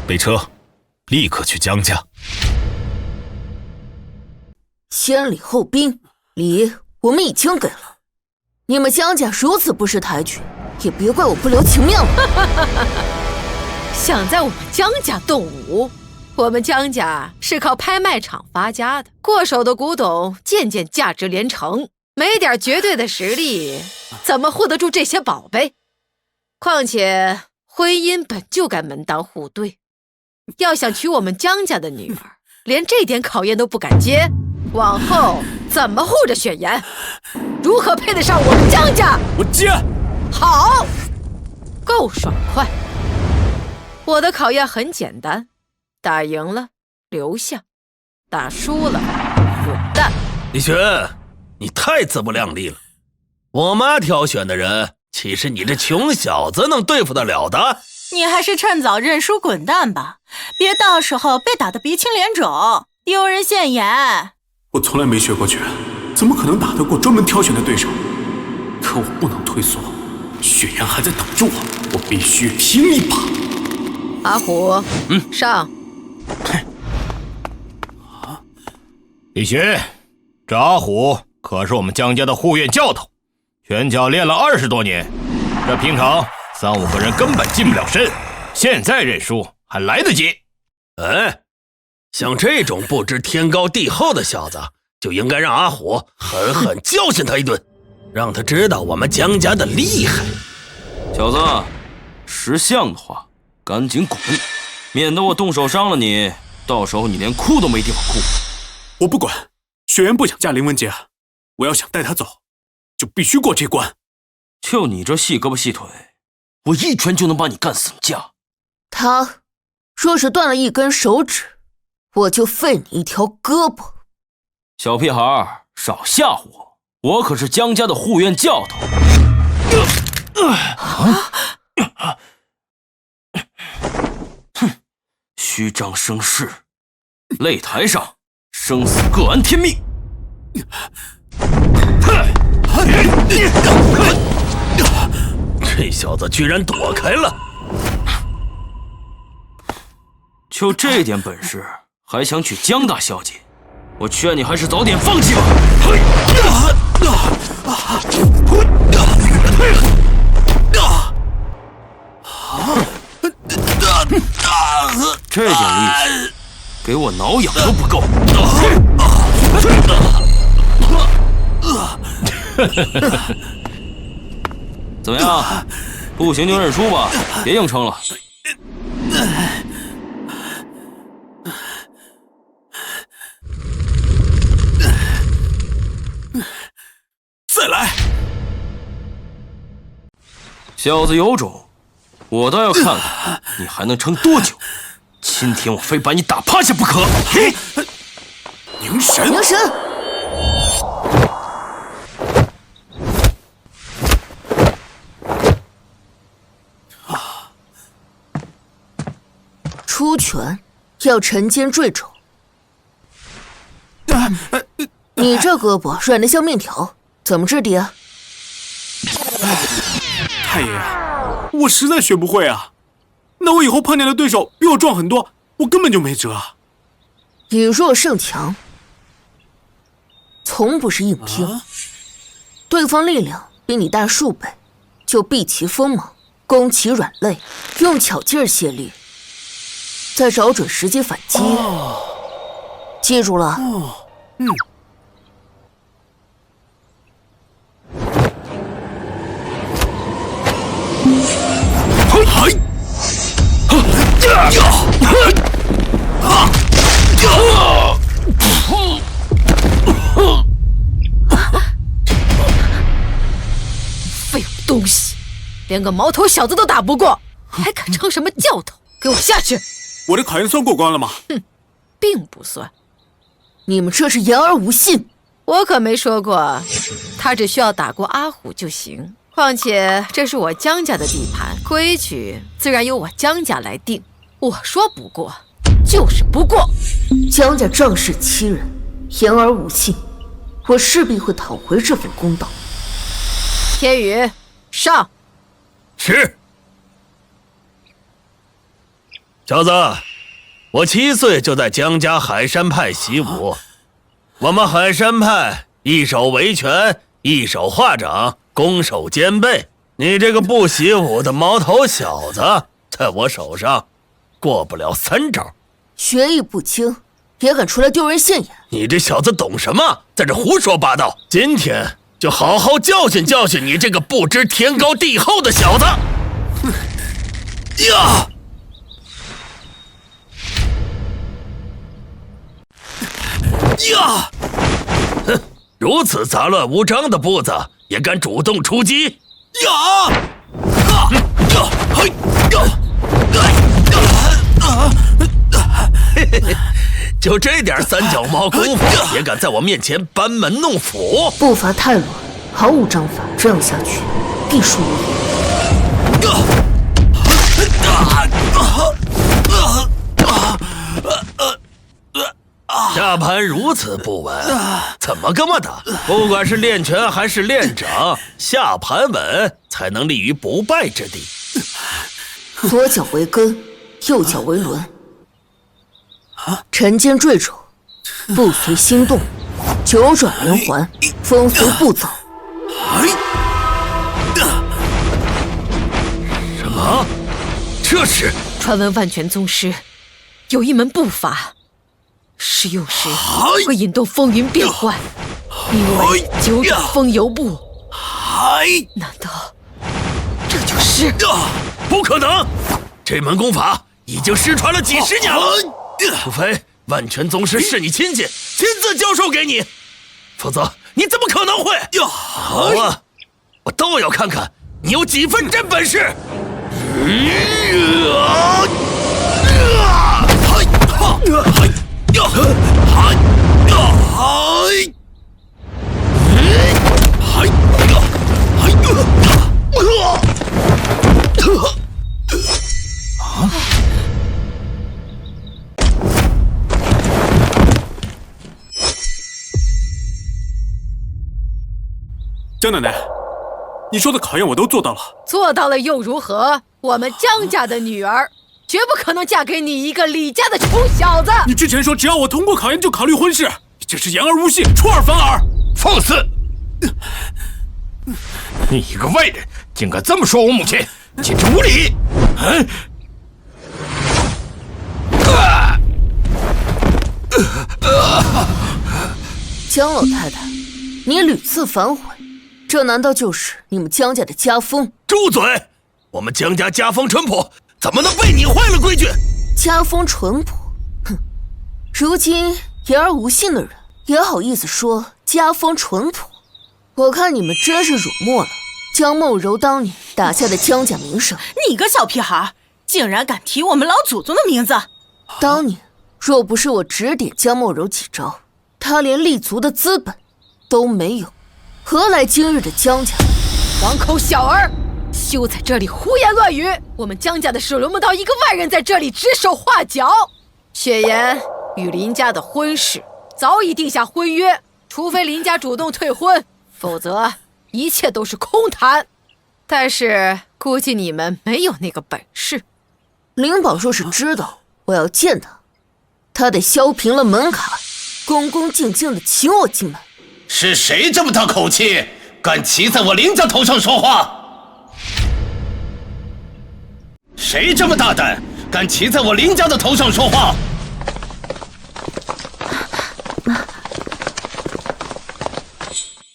备车，立刻去江家。先礼后兵，礼我们已经给了。你们江家如此不识抬举，也别怪我不留情面了。想在我们江家动武？我们江家是靠拍卖场发家的，过手的古董件件价值连城，没点绝对的实力，怎么护得住这些宝贝？况且婚姻本就该门当户对，要想娶我们江家的女儿，连这点考验都不敢接，往后怎么护着雪颜？如何配得上我们江家？我接。好，够爽快。我的考验很简单，打赢了留下，打输了滚蛋。李寻，你太自不量力了。我妈挑选的人，岂是你这穷小子能对付得了的？你还是趁早认输滚蛋吧，别到时候被打得鼻青脸肿，丢人现眼。我从来没学过拳，怎么可能打得过专门挑选的对手？可我不能退缩，雪颜还在等着我，我必须拼一把。阿虎，上。李寻，这阿虎可是我们江家的护院教头，拳脚练了20多年，这平常3-5个人根本近不了身，现在认输还来得及。哎，像这种不知天高地厚的小子，就应该让阿虎狠狠教训他一顿，让他知道我们江家的厉害。小子，识相的话赶紧滚，免得我动手伤了你，到时候你连哭都没地方哭。我不管，雪颜不想嫁林文杰，我要想带她走，就必须过这关。就你这细胳膊细腿，我一拳就能把你干死架。他若是断了一根手指，我就废你一条胳膊。小屁孩，少吓唬我，我可是江家的护院教头。哼，虚张声势，擂台上生死各安天命。这小子居然躲开了，就这点本事还想娶江大小姐，我劝你还是早点放弃吧。这点力气给我挠痒都不够。怎么样？不行就认输吧，别硬撑了。再来！小子有种，我倒要看看你还能撑多久。今天我非把你打趴下不可！凝神，凝神。出拳要沉肩坠肘。你这胳膊软得像面条，怎么制敌啊？太爷，我实在学不会啊。那我以后碰见的对手比我壮很多，我根本就没辙。以弱胜强，从不是硬拼。对方力量比你大数倍，就避其锋芒，攻其软肋，用巧劲儿卸力，再找准时机反击。记住了。废物东西，连个毛头小子都打不过，还敢称什么教头？给我下去！我的考验算过关了吗？哼，并不算。你们这是言而无信。我可没说过，他只需要打过阿虎就行。况且这是我江家的地盘，规矩自然由我江家来定。我说不过，就是不过。江家仗势欺人，言而无信，我势必会讨回这份公道。天宇，上！是。小子，我7岁就在江家海山派习武。我们海山派一手为拳，一手化掌，攻守兼备。你这个不习武的毛头小子，在我手上过不了3招。学艺不精，也敢出来丢人现眼？你这小子懂什么？在这胡说八道！今天就好好教训教训你这个不知天高地厚的小子！呀！呀！哼，如此杂乱无章的步子，也敢主动出击？呀！嘿嘿嘿，就这点三脚猫功夫，也敢在我面前班门弄斧？步伐太乱，毫无章法，这样下去必输无疑。下盘如此不稳，怎么跟我打？不管是练拳还是练掌，下盘稳才能立于不败之地。左脚为根，右脚为轮。沉肩坠肘，步随心动，九转连环，风随步走。什么？这是？传闻万拳宗师有一门步法，使用时会引动风云变幻，名为九转风游步。难道这就是？不可能！这门功法已经失传了几10年了，除非万拳宗师是你亲戚，亲自教授给你，否则你怎么可能会？好啊，我倒要看看你有几分真本事！江奶奶，你说的考验我都做到了。做到了又如何？我们江家的女儿绝不可能嫁给你一个李家的穷小子。你之前说只要我通过考验就考虑婚事，这是言而无信，出尔反尔。放肆！你一个外人竟敢这么说我母亲，简直无礼！江老太太，你屡次反悔，这难道就是你们江家的家风？住嘴！我们江家家风淳朴，怎么能被你坏了规矩？家风淳朴，哼！如今言而无信的人也好意思说家风淳朴，我看你们真是辱没了江梦柔当年打下的江家名声。你个小屁孩，竟然敢提我们老祖宗的名字！当年若不是我指点江梦柔几招，他连立足的资本都没有，何来今日的江家？王口小儿，休在这里胡言乱语！我们江家的事轮不到一个外人在这里指手画脚。雪颜与林家的婚事早已定下婚约，除非林家主动退婚，否则一切都是空谈。但是估计你们没有那个本事。灵宝若是知道我要见他，他得削平了门槛，恭恭敬敬地请我进门。是谁这么大口气，敢骑在我林家头上说话？谁这么大胆，敢骑在我林家的头上说话？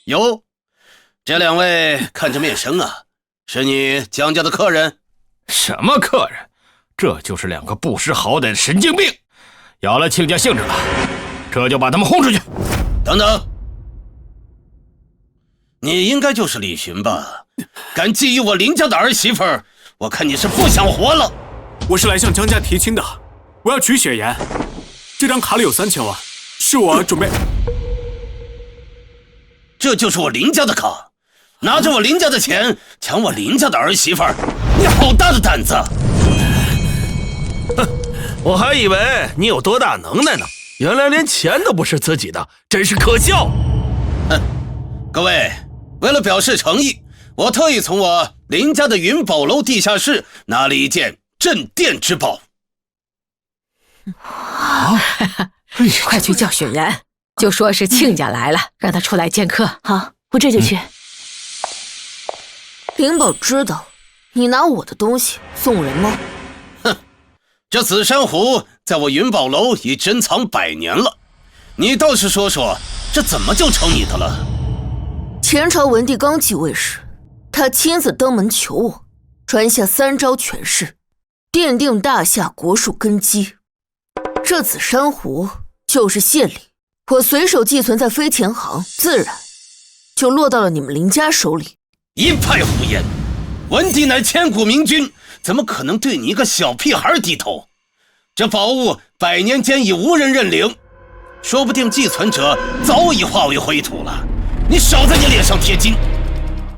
哟，这两位看着面生啊，是你江家的客人？什么客人？这就是两个不识好歹的神经病，要了亲家兴致了，这就把他们轰出去。等等，你应该就是李寻吧？敢觊觎我林家的儿媳妇儿，我看你是不想活了。我是来向江家提亲的，我要娶雪颜。这张卡里有3000万，是我准备。这就是我林家的卡，拿着我林家的钱抢我林家的儿媳妇儿，你好大的胆子！哼，我还以为你有多大能耐呢，原来连钱都不是自己的，真是可笑！哼，各位，为了表示诚意，我特意从我林家的云宝楼地下室拿了一件镇店之宝。快去叫雪颜，就说是亲家来了，让他出来见客。好，我这就去。灵宝知道你拿我的东西送人吗？哼，这紫珊瑚在我云宝楼已珍藏100年了，你倒是说说，这怎么就成你的了？前朝文帝刚继位时，他亲自登门求我，传下3招权势，奠定大夏国术根基。这紫珊瑚就是献礼，我随手寄存在飞田行，自然就落到了你们林家手里。一派胡言！文帝乃千古明君，怎么可能对你一个小屁孩低头？这宝物100年间已无人认领，说不定寄存者早已化为灰土了。你少在你脸上贴金！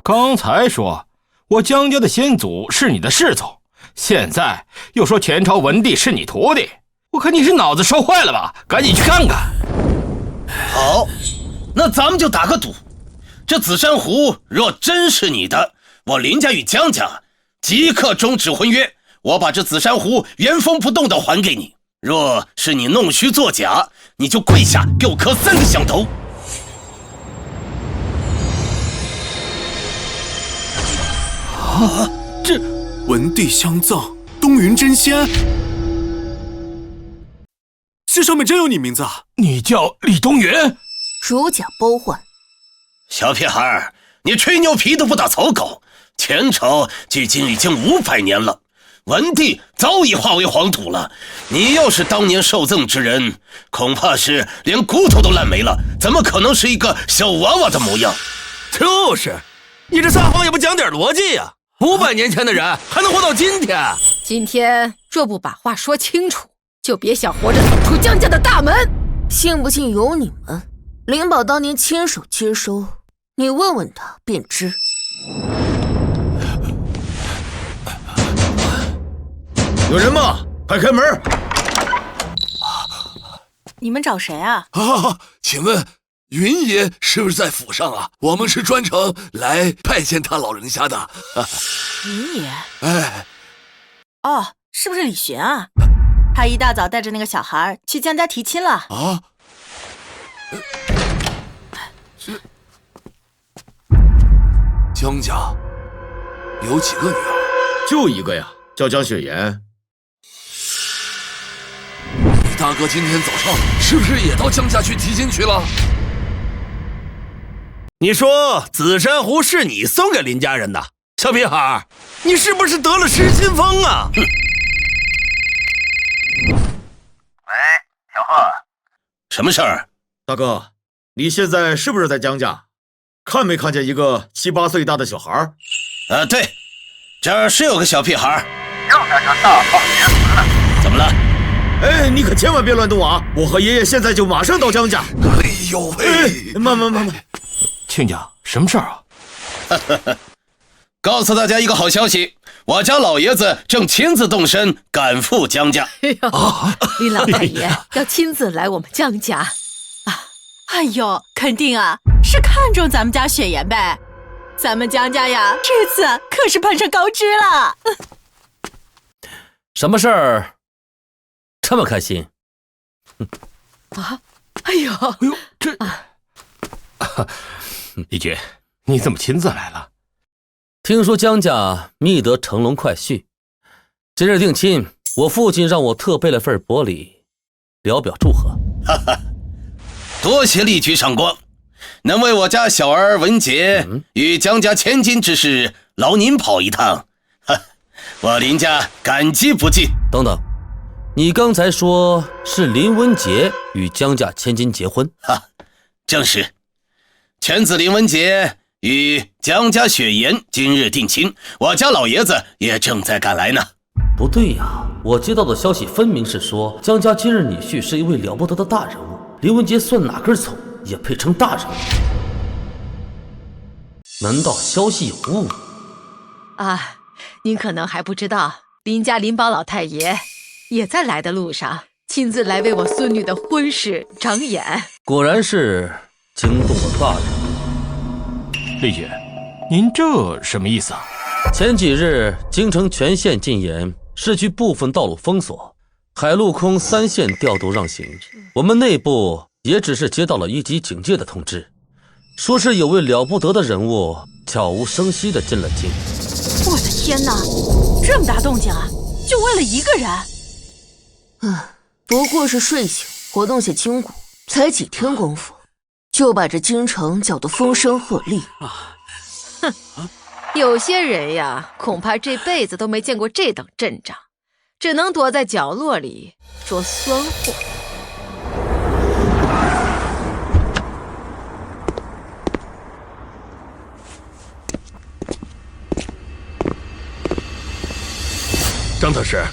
刚才说我江家的先祖是你的世宗，现在又说前朝文帝是你徒弟，我看你是脑子烧坏了吧？赶紧去看看。好，那咱们就打个赌，这紫珊瑚若真是你的，我林家与江家即刻终止婚约，我把这紫珊瑚原封不动的还给你。若是你弄虚作假，你就跪下给我磕3个响头。啊！这文帝相赠，东云真仙，这上面真有你名字啊！你叫李东云？如假包换。小屁孩，你吹牛皮都不打草稿。前朝距今已经500年了，文帝早已化为黄土了。你要是当年受赠之人，恐怕是连骨头都烂没了，怎么可能是一个小娃娃的模样？就是，你这撒谎也不讲点逻辑呀！500年前的人还能活到今天？今天若不把话说清楚，就别想活着走出江家的大门。信不信由你们。灵宝当年亲手接收，你问问他便知。有人吗？快开门！你们找谁啊？请问云爷是不是在府上啊？我们是专程来拜见他老人家的。云爷？哎，哦，是不是李寻啊？他一大早带着那个小孩去江家提亲了。啊？江家有几个女儿？就一个呀，叫江雪颜。李大哥今天早上是不是也到江家去提亲去了？你说紫珊瑚是你送给林家人的？小屁孩，你是不是得了失心疯啊？喂，小贺，什么事儿？大哥，你现在是不是在江家？看没看见一个7、8岁大的小孩？对，这儿是有个小屁孩，又在这大放厥词呢。怎么了？哎，你可千万别乱动啊！我和爷爷现在就马上到江家。哎呦喂！慢，亲家，什么事儿啊？告诉大家一个好消息，我家老爷子正亲自动身赶赴江家。林老太爷要亲自来我们江家啊！哎呦，肯定啊，是看中咱们家雪颜呗。咱们江家呀，这次可是攀上高枝了。什么事儿这么开心？啊！哎呦，这……李军，你怎么亲自来了？听说江家觅得乘龙快婿，今日定亲，我父亲让我特备了份薄礼，聊表祝贺。哈哈，多谢力居上光，能为我家小儿文杰与江家千金之事劳您跑一趟，我林家感激不尽。等等，你刚才说是林文杰与江家千金结婚？正是，犬子林文杰与江家雪颜今日定亲，我家老爷子也正在赶来呢。不对呀，我接到的消息分明是说江家今日女婿是一位了不得的大人物，林文杰算哪根葱也配称大人物？难道消息有误？啊，您可能还不知道，林家林宝老太爷也在来的路上，亲自来为我孙女的婚事长眼。果然是惊动了大人。李军，您这什么意思啊？前几日京城全线禁严，市区部分道路封锁，海陆空3线调度让行。我们内部也只是接到了1级警戒的通知，说是有位了不得的人物悄无声息地进了京。我的天哪，这么大动静啊！就为了一个人？不过是睡醒活动下筋骨，才几天功夫，就把这京城搅得风声鹤唳。哼，有些人呀，恐怕这辈子都没见过这等阵仗，只能躲在角落里说酸话。张特使，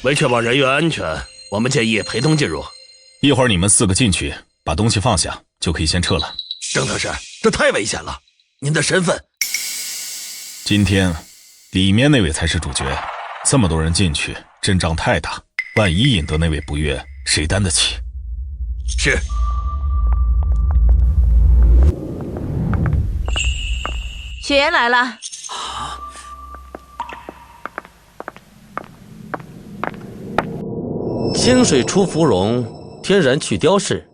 为确保人员安全，我们建议陪同进入。一会儿你们4个进去，把东西放下，就可以先撤了。张特使，这太危险了，您的身份……今天里面那位才是主角，这么多人进去，阵仗太大，万一引得那位不悦，谁担得起？是。雪颜来了。清水出芙蓉，天然去雕饰。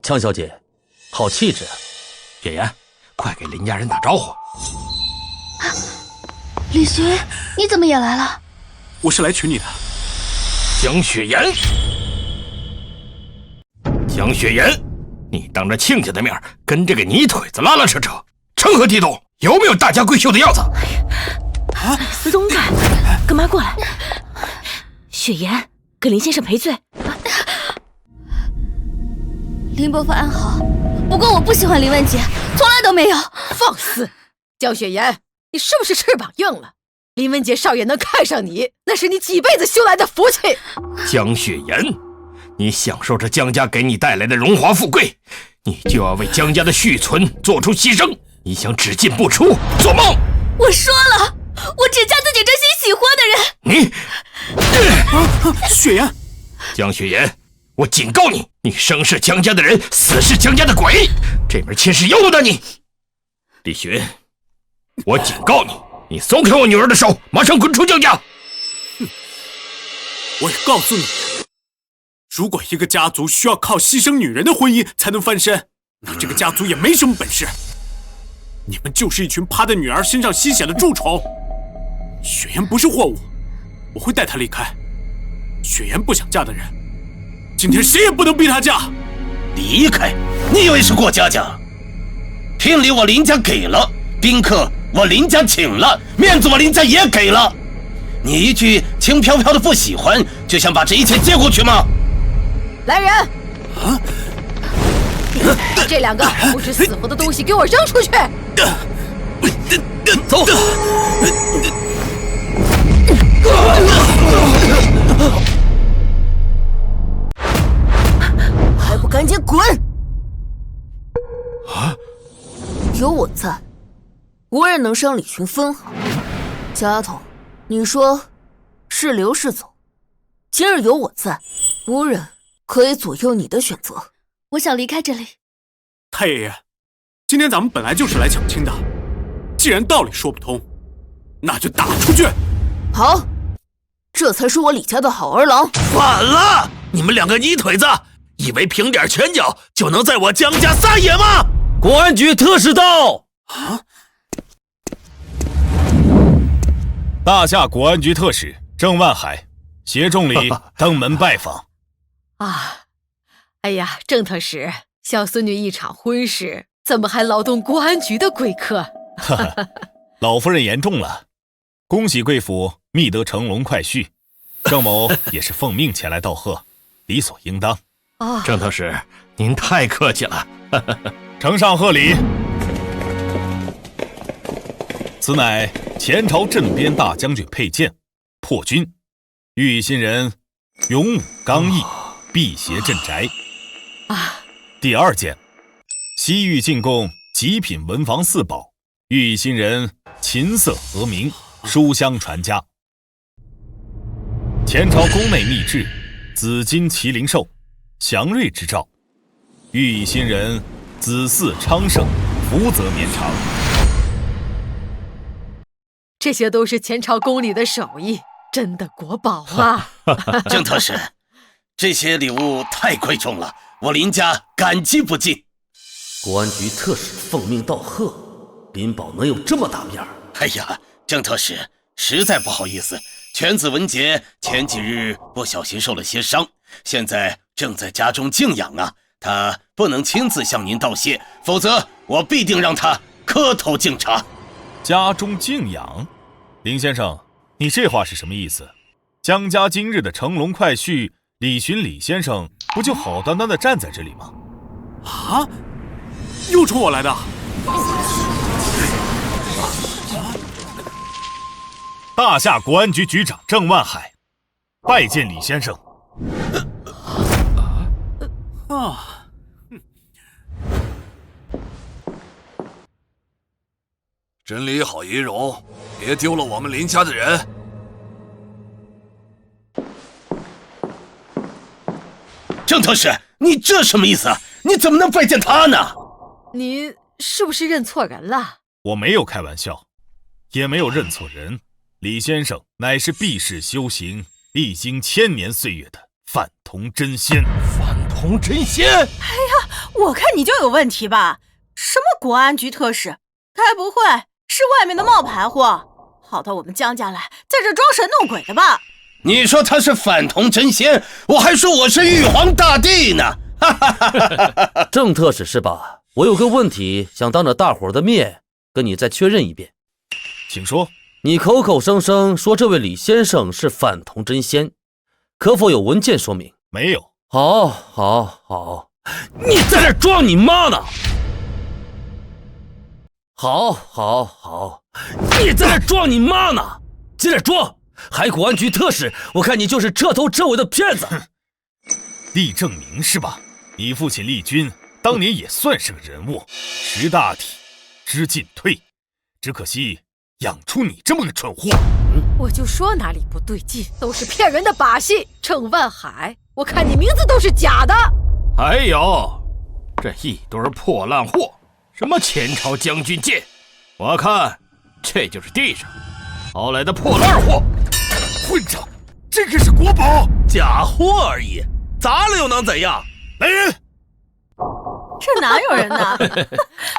强小姐，好气质啊！雪颜，快给林家人打招呼。李寻，你怎么也来了？我是来娶你的。江雪颜，江雪颜，你当着亲家的面跟这个泥腿子拉拉扯扯，成何体统？有没有大家闺秀的样子？松开，干嘛过来？雪颜，给林先生赔罪。林伯父安好，不过我不喜欢林文杰，从来都没有。放肆！江雪颜，你是不是翅膀硬了？林文杰少爷能看上你，那是你几辈子修来的福气。江雪颜，你享受着江家给你带来的荣华富贵，你就要为江家的续存做出牺牲。你想只进不出，做梦！我说了，我只嫁自己真心喜欢的人。你，雪颜，江雪颜，我警告你，你生是江家的人，死是江家的鬼，这门亲事由不得你。李寻，我警告你，你松开我女儿的手，马上滚出江家！我也告诉你，如果一个家族需要靠牺牲女人的婚姻才能翻身，那这个家族也没什么本事。你们就是一群趴在女儿身上吸血的蛀虫。雪颜不是货物，我会带她离开。雪颜不想嫁的人，今天谁也不能逼她嫁。离开？你以为是过家家？聘礼我林家给了，宾客我林家请了，面子我林家也给了。你一句轻飘飘的不喜欢，就想把这一切接过去吗？来人！啊！把这2个不知死活的东西给我扔出去！走！滚！啊！有我在，无人能伤李寻分毫。丫头，你说是留是走？今日有我在，无人可以左右你的选择。我想离开这里。太爷爷，今天咱们本来就是来抢亲的，既然道理说不通，那就打出去。好，这才是我李家的好儿郎。反了！你们两个泥腿子，以为凭点拳脚就能在我江家撒野吗？国安局特使到！啊！大夏国安局特使郑万海携众礼登门拜访。啊，哎呀，郑特使，小孙女一场婚事，怎么还劳动国安局的贵客？哈哈，老夫人言重了。恭喜贵府觅得乘龙快婿，郑某也是奉命前来道贺，理所应当。哦，郑特使，您太客气了。呈上贺礼。此乃前朝镇边大将军佩剑，破军，寓意新人勇武刚毅，辟邪镇宅。啊，第二件，西域进贡极品文房四宝，寓意新人琴瑟和鸣，书香传家。前朝宫内秘制紫金麒麟兽，祥瑞之兆，寓意新人子嗣昌盛，福泽绵长。这些都是前朝宫里的手艺，真的国宝啊！郑特使，这些礼物太贵重了，我林家感激不尽。国安局特使奉命道贺，林宝能有这么大面儿？哎呀，郑特使，实在不好意思，犬子文杰前几日不小心受了些伤，现在正在家中静养啊，他不能亲自向您道谢，否则我必定让他磕头敬茶。家中静养？林先生，你这话是什么意思？江家今日的乘龙快婿李寻李先生，不就好端端的站在这里吗？啊！又冲我来的！大夏国安局局长郑万海，拜见李先生。啊！真理好仪容，别丢了我们林家的人。郑特使，你这什么意思？你怎么能拜见他呢？您是不是认错人了？我没有开玩笑，也没有认错人。李先生乃是避世修行，历经1000年岁月的反同真仙。反同真仙？哎呀，我看你就有问题吧？什么国安局特使？该不会是外面的冒牌货，跑到我们江家来，在这装神弄鬼的吧？你说他是反同真仙，我还说我是玉皇大帝呢！郑特使是吧？我有个问题想当着大伙的面跟你再确认一遍。请说。你口口声声说这位李先生是反同真仙，可否有文件说明？没有。好，你在这装你妈呢？好，你在这装你妈呢？接着装，还国安局特使，我看你就是彻头彻尾的骗子。厉正明是吧？你父亲厉军当年也算是个人物，识大体，知进退，只可惜养出你这么个蠢货。我就说哪里不对劲，都是骗人的把戏。郑万海，我看你名字都是假的。还有这一堆破烂货，什么前朝将军剑，我看这就是地上淘来的破烂货。混账，这可是国宝，假货而已，砸了又能怎样？来人！这哪有人呢？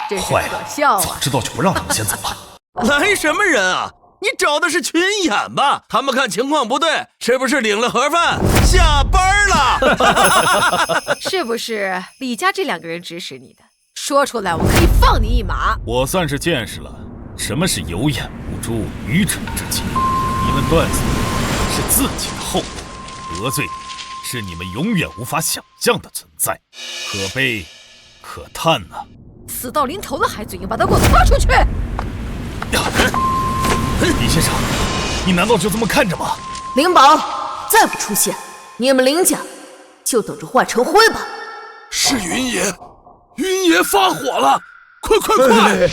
真是可笑啊！早知道就不让他们先走了。来什么人啊？你找的是群演吧？他们看情况不对，是不是领了盒饭下班了？是不是李家这2个人指使你的？说出来，我可以放你一马。我算是见识了什么是有眼无珠、愚蠢之极。你们段子是自己的后代，得罪的是你们永远无法想象的存在，可悲可叹呐！死到临头了还嘴硬，把他给我拖出去！李先生，你难道就这么看着吗？灵宝，再不出现，你们林家就等着化成灰吧！是云爷，云爷发火了！快！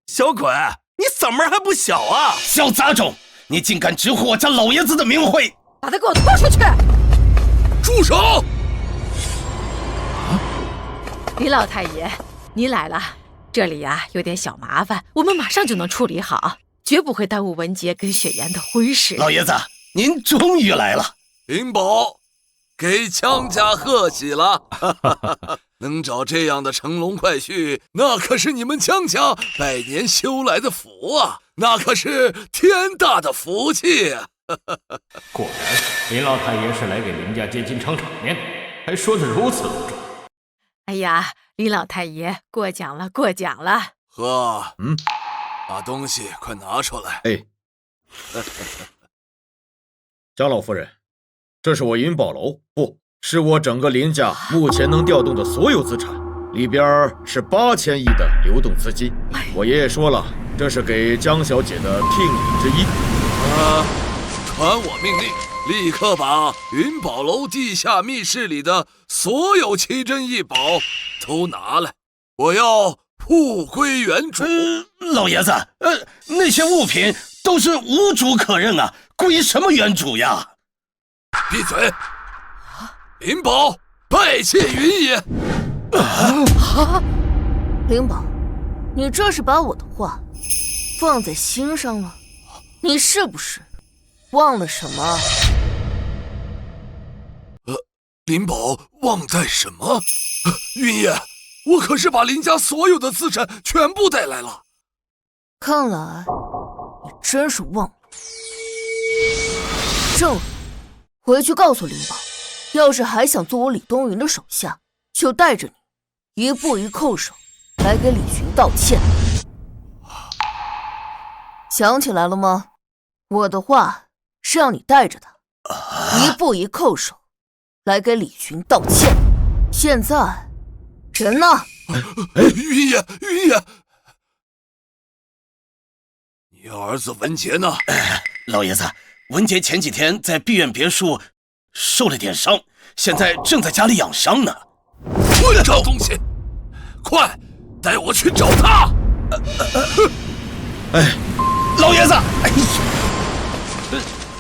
小鬼，你嗓门还不小啊！小杂种，你竟敢直呼我家老爷子的名讳！把他给我拖出去！住手！李老太爷，您来了，这里呀有点小麻烦，我们马上就能处理好，绝不会耽误文杰跟雪颜的婚事。老爷子，您终于来了！灵宝，给江家贺喜了！能找这样的乘龙快婿，那可是你们江家百年修来的福啊，那可是天大的福气啊！果然，林老太爷是来给林家接近场场面，还说得如此隆重。哎呀，林老太爷过奖了，过奖了。呵，把东西快拿出来。哎，江老夫人，这是我银宝楼，不是我整个林家目前能调动的所有资产，里边是8000亿的流动资金。我爷爷说了，这是给江小姐的聘礼之一。传我命令，立刻把云宝楼地下密室里的所有奇珍异宝都拿来，我要物归原主。老爷子，那些物品都是无主可任啊，归什么原主呀？闭嘴！灵宝拜谢云爷。灵宝，你这是把我的话放在心上了？你是不是忘了什么？灵宝忘带什么？云爷，我可是把林家所有的资产全部带来了。看来你真是忘了。正了，回去告诉灵宝，要是还想做我李东云的手下，就带着你一步一叩首来给李寻道歉。想起来了吗？我的话是让你带着他一步一叩首来给李寻道歉。现在人呢？云爷，你儿子文杰呢？老爷子，文杰前几天在碧苑别墅受了点伤，现在正在家里养伤呢。找东西，快带我去找他！老爷子，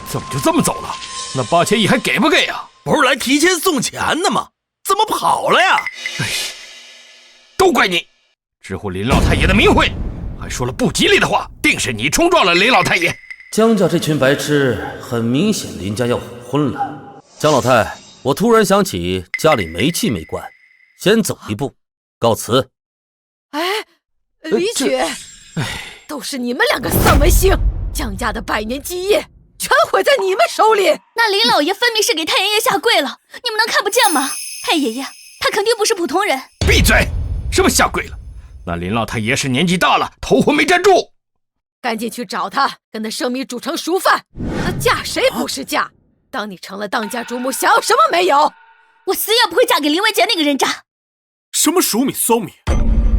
怎么就这么走了？那8000亿还给不给呀？不是来提前送钱的吗？怎么跑了呀？都怪你，直呼林老太爷的名讳，还说了不吉利的话，定是你冲撞了林老太爷。江家这群白痴，很明显林家要悔婚了。江老太，我突然想起家里煤气没关，先走一步，告辞。李举，都是你们两个丧门星，江家的百年基业全毁在你们手里。那林老爷分明是给太爷爷下跪了，你们能看不见吗？太爷爷，他肯定不是普通人。闭嘴！什么下跪了？那林老太爷是年纪大了，头昏没站住。赶紧去找他，跟他生米煮成熟饭。那嫁谁不是嫁？当你成了当家主母，想要什么没有？我死也不会嫁给林文杰那个人渣。什么熟米馊米，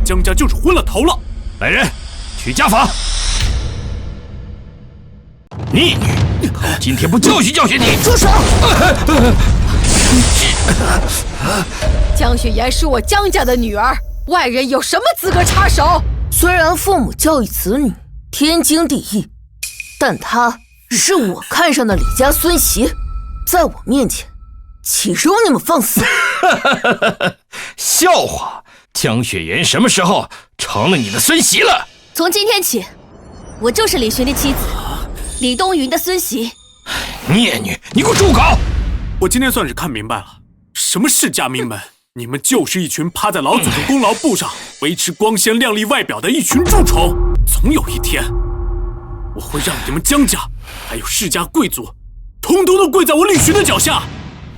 江家就是昏了头了。来人，去家访。逆女，看我今天不教训教训你！住手！江雪颜是我江家的女儿，外人有什么资格插手？虽然父母教育子女天经地义，但她是我看上的李家孙媳，在我面前岂容你们放肆？笑话！江雪颜什么时候成了你的孙媳了？从今天起，我就是李寻的妻子，李东云的孙媳。孽女，你给我住口！我今天算是看明白了，什么世家名门，你们就是一群趴在老祖宗功劳簿上维持光鲜亮丽外表的一群蛀虫。总有一天，我会让你们江家还有世家贵族统统都跪在我李寻的脚下。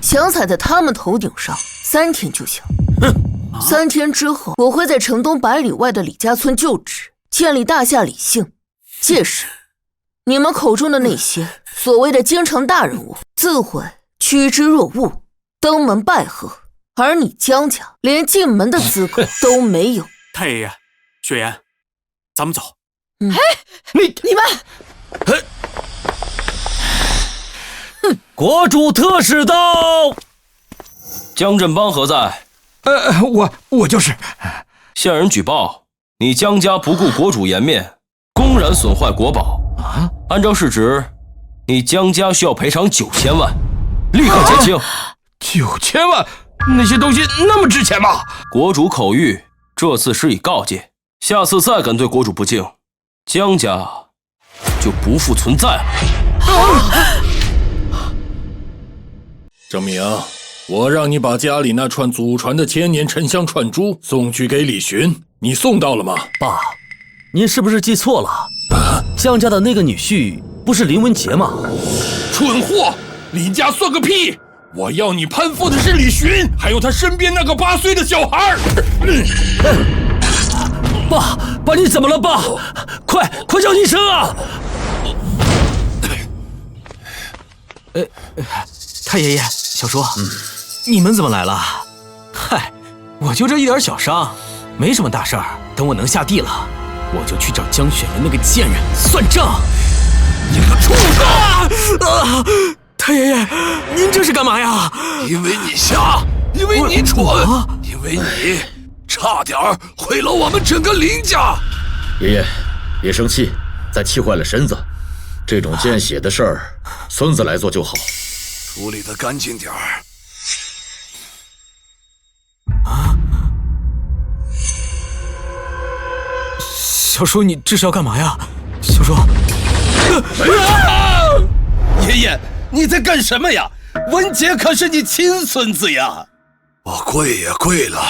想踩在他们头顶上3天就行。3天之后，我会在城东100里外的李家村就职，建立大夏李姓。届时，你们口中的那些所谓的京城大人物，自会趋之若鹜，登门拜贺，而你江家连进门的资格都没有。太爷爷，雪颜，咱们走。你们，国主特使到。江振邦何在？我就是。向人举报，你江家不顾国主颜面，公然损坏国宝。按照市值，你江家需要赔偿9000万，立刻减轻。9000万？那些东西那么值钱吗？国主口谕，这次施以告诫，下次再敢对国主不敬，江家就不复存在了。郑明，我让你把家里那串祖传的千年沉香串珠送去给李寻，你送到了吗？爸，您是不是记错了？江家的那个女婿不是林文杰吗？蠢货，李家算个屁！我要你攀附的是李寻，还有他身边那个8岁的小孩。爸，你怎么了？爸，快叫医生啊！太爷爷，小叔，你们怎么来了？嗨，我就这一点小伤，没什么大事儿。等我能下地了，我就去找江雪人那个贱人算账。你个畜生！太爷爷，您这是干嘛呀？因为你瞎，因为你蠢，因为你差点毁了我们整个林家。爷爷，别生气，再气坏了身子。这种见血的事儿，孙子来做就好。处理得干净点儿。小叔，你这是要干嘛呀？小叔，爷爷，你在干什么呀？文杰可是你亲孙子呀！我跪也跪了，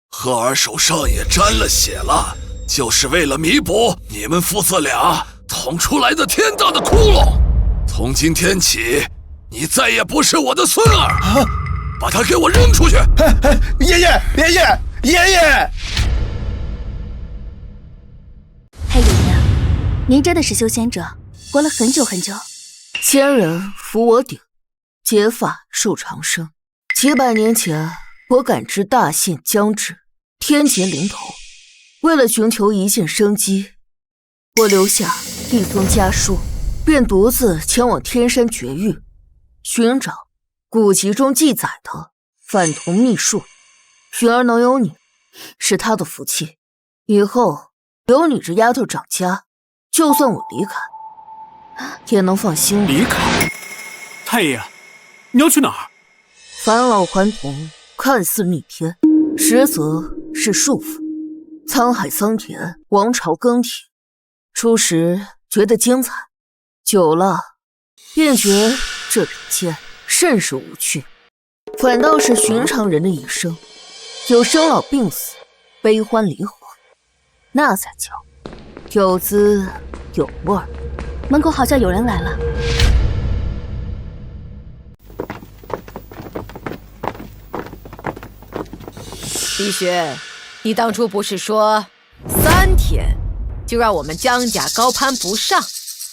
赫儿手上也沾了血了，就是为了弥补你们父子俩捅出来的天大的窟窿。从今天起，你再也不是我的孙儿，把他给我扔出去！爷爷，太爷爷，您真的是修仙者，活了很久很久。仙人扶我顶，结发受长生。几百年前，我感知大限将至，天劫临头，为了寻求一线生机，我留下一封家书，便独自前往天山绝域，寻找古籍中记载的反同秘术。寻儿能有你，是他的福气。以后有你这丫头掌家，就算我离开，也能放心了。离开？太爷，你要去哪儿？返老还童看似逆天，实则是束缚。沧海桑田，王朝更替，初时觉得精彩，久了便觉这人间甚是无趣。反倒是寻常人的一生，有生老病死，悲欢离合，那才叫有滋有味儿。门口好像有人来了。李雪，你当初不是说3天就让我们江家高攀不上？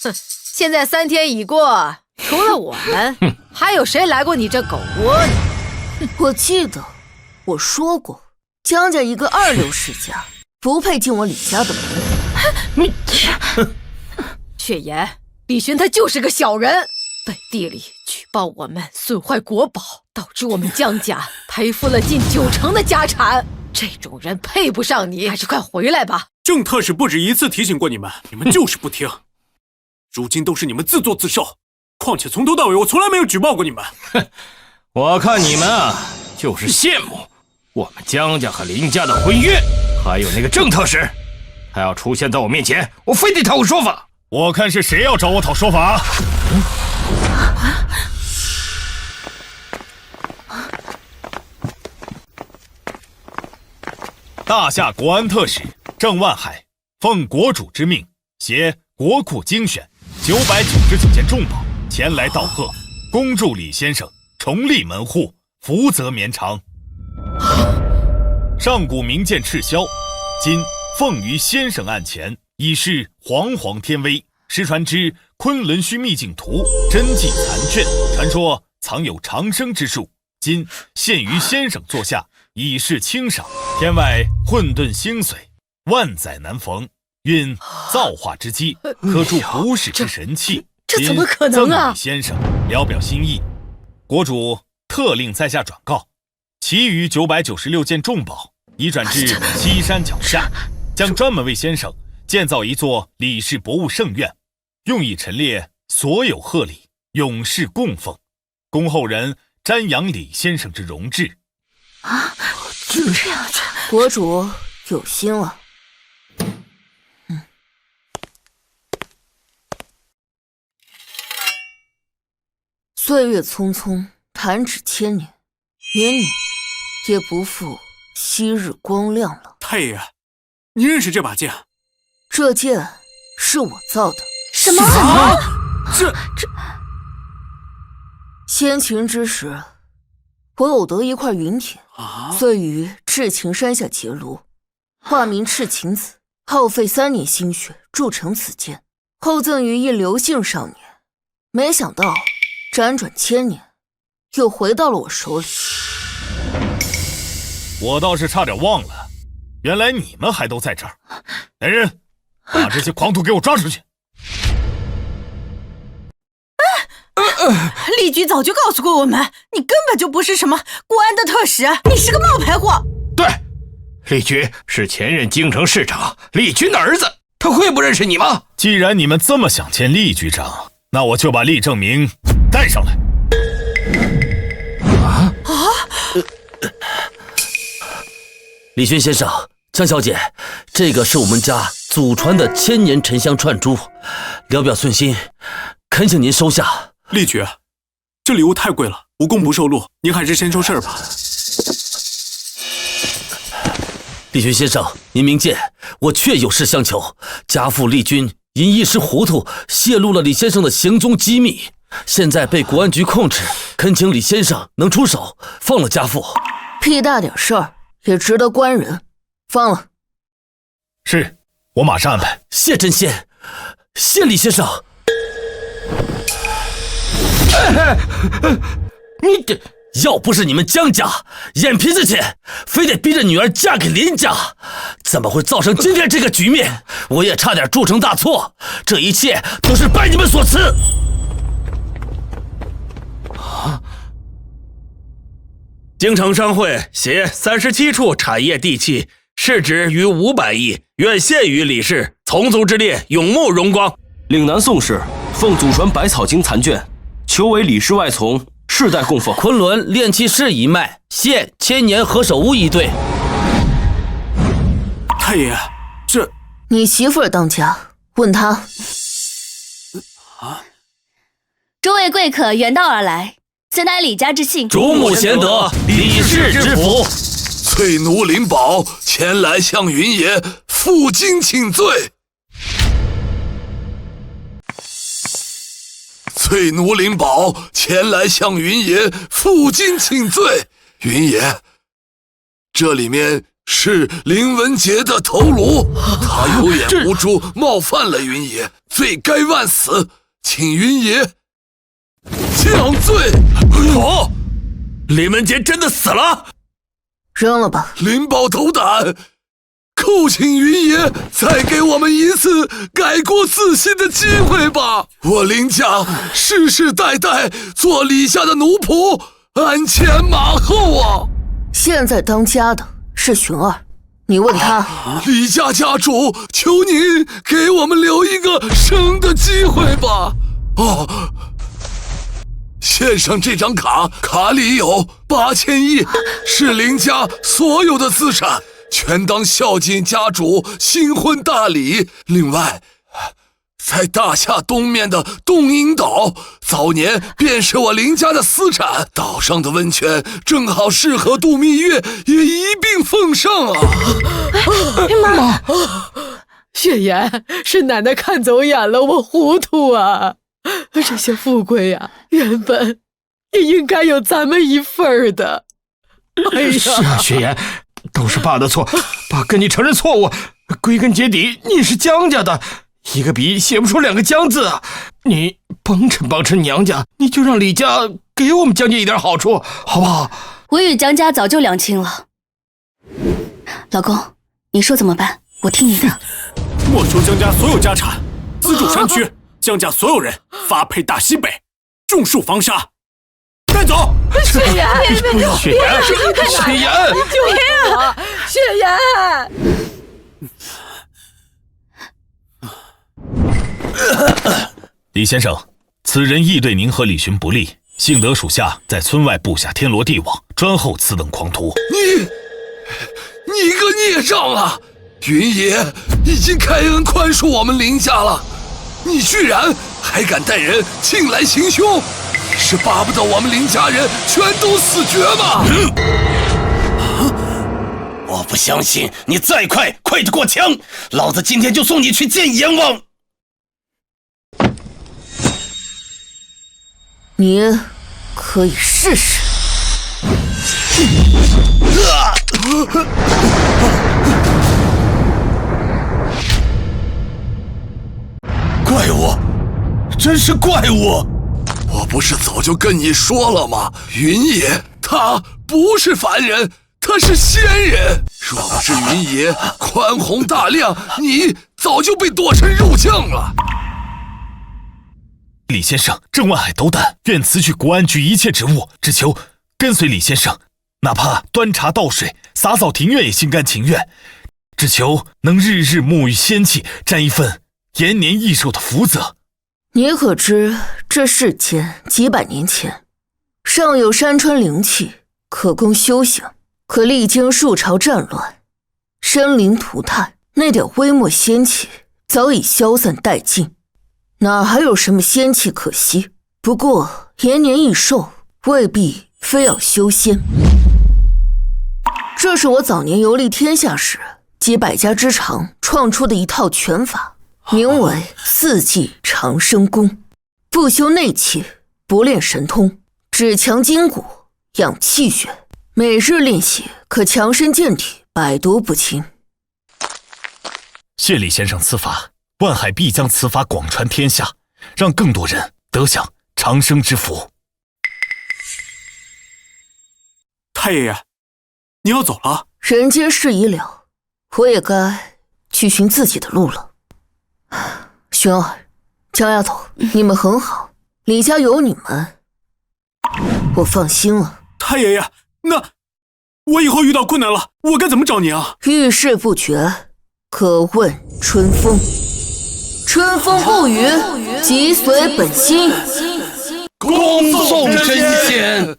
哼，现在3天已过，除了我们，还有谁来过你这狗窝呢？我记得我说过，江家一个二流世家，不配进我李家的门。雪颜，李寻他就是个小人，背地里举报我们损坏国宝，导致我们江家赔付了近90%的家产。这种人配不上你，还是快回来吧。郑特使不止一次提醒过你们，你们就是不听。如今都是你们自作自受，况且从头到尾我从来没有举报过你们。哼，我看你们啊，就是羡慕我们江家和林家的婚约，还有那个郑特使，他要出现在我面前，我非得讨个说法。我看是谁要找我讨说法？大夏国安特使郑万海奉国主之命，携国库精选999件重宝前来道贺，恭祝李先生重立门户，福泽绵长。上古名剑赤霄，今奉于先生案前，已是煌煌天威。失传之昆仑虚秘境图真迹残卷，传说藏有长生之术，今现于先生座下，以示清赏。天外混沌星髓，万载难逢，运造化之机，可助不世之神器。这怎么可能啊！赠李先生聊表心意，国主特令在下转告，其余996件重宝移转至西山脚下，将专门为先生建造一座李氏博物圣院，用以陈列所有贺礼，永世供奉，供后人瞻仰李先生之荣志。啊，这样子，国主有心了。岁月匆匆，弹指千年，连你也不复昔日光亮了。太爷，你认识这把剑？这剑是我造的。什么？这先秦之时，我偶得一块云铁，遂于赤秦山下结庐，化名赤秦子，耗费3年心血铸成此剑，后赠于一刘姓少年。没想到辗转千年，又回到了我手里。我倒是差点忘了，原来你们还都在这儿。来人，把这些狂徒给我抓出去！厉局早就告诉过我们，你根本就不是什么国安的特使，你是个冒牌货。对，厉局是前任京城市长厉军的儿子，他会不认识你吗？既然你们这么想见厉局长，那我就把厉正明带上来。李勋先生，江小姐，这个是我们家祖传的1000年沉香串珠，聊表寸心，恳请您收下。厉局，这礼物太贵了，无功不受禄，您还是先收事儿吧。厉军先生，您明鉴，我确有事相求。家父厉军因一时糊涂，泄露了李先生的行踪机密，现在被国安局控制，恳请李先生能出手放了家父。屁大点事儿也值得关人，放了。是，我马上安排。谢真仙，谢李先生。你这要不是你们江家眼皮子浅，非得逼着女儿嫁给林家，怎么会造成今天这个局面？我也差点铸成大错，这一切都是拜你们所赐。京城商会携37处产业地契，市值逾500亿，愿献于李氏，从族之列，永沐荣光。岭南宋氏奉祖传百草经残卷，求为李氏外从，世代供奉。昆仑炼器士一脉，现千年何首乌一对。太爷，这你媳妇儿当家，问她。诸位贵客远道而来，此乃李家之幸。主母贤德，李氏之福。翠奴林宝前来向云爷负荆请罪。翠奴林宝前来向云爷负荆请罪。云爷，这里面是林文杰的头颅，他有眼无珠，冒犯了云爷，罪该万死，请云爷降罪。哦，林文杰真的死了？扔了吧。林宝斗胆，叩请云爷再给我们一次改过自新的机会吧！我林家世世代代做李家的奴仆，鞍前马后啊！现在当家的是荀儿，你问他。李家家主，求您给我们留一个生的机会吧！哦，献上这张卡，卡里有8000亿，是林家所有的资产。全当孝敬家主新婚大礼。另外，在大夏东面的东瀛岛，早年便是我林家的私产，岛上的温泉正好适合度蜜月，也一并奉上啊！妈，雪颜，是奶奶看走眼了，我糊涂啊！这些富贵啊，原本也应该有咱们一份的。哎呀，是啊，雪颜。都是爸的错，爸跟你承认错误，归根结底你是江家的，一个笔写不出2个江字啊！你帮衬娘家，你就让李家给我们江家一点好处，好不好？我与江家早就两清了。老公，你说怎么办？我听你的。没收江家所有家产，资助山区，江家所有人发配大西北，种树防沙。带走。雪岩，不要，雪岩，雪岩，救命啊！雪岩。李先生，此人亦对您和李寻不利，幸得属下在村外布下天罗地网，专候此等狂徒。你个孽障啊！云爷已经开恩宽恕我们林家了，你居然还敢带人进来行凶，是巴不得我们林家人全都死绝吗？我不相信你再快得过枪，老子今天就送你去见阎王。你可以试试。怪物，真是怪物！我不是早就跟你说了吗？云爷他不是凡人，他是仙人。若不是云爷宽宏大量，你早就被剁成肉酱了。李先生正万海斗胆，愿辞去国安局一切职务，只求跟随李先生，哪怕端茶倒水、洒扫庭院也心甘情愿，只求能日日沐浴仙气，沾一份延年益寿的福泽。你可知这世间几百年前，尚有山川灵气可供修行，可历经数朝战乱，生灵涂炭，那点微末仙气早已消散殆尽，哪还有什么仙气可惜？不过延年益寿未必非要修仙。这是我早年游历天下时集百家之长创出的一套拳法，名为四季长生功，不修内气，不练神通，只强筋骨，养气血，每日练习可强身健体，百毒不侵。谢李先生此法，万海必将此法广传天下，让更多人得享长生之福。太爷爷，你要走了？人间事已了，我也该去寻自己的路了。玄儿，江丫头，你们很好，李家有你们，我放心了。太爷爷，那我以后遇到困难了，我该怎么找你啊？遇事不决，可问春风。春风不语，即随本心。恭送真仙。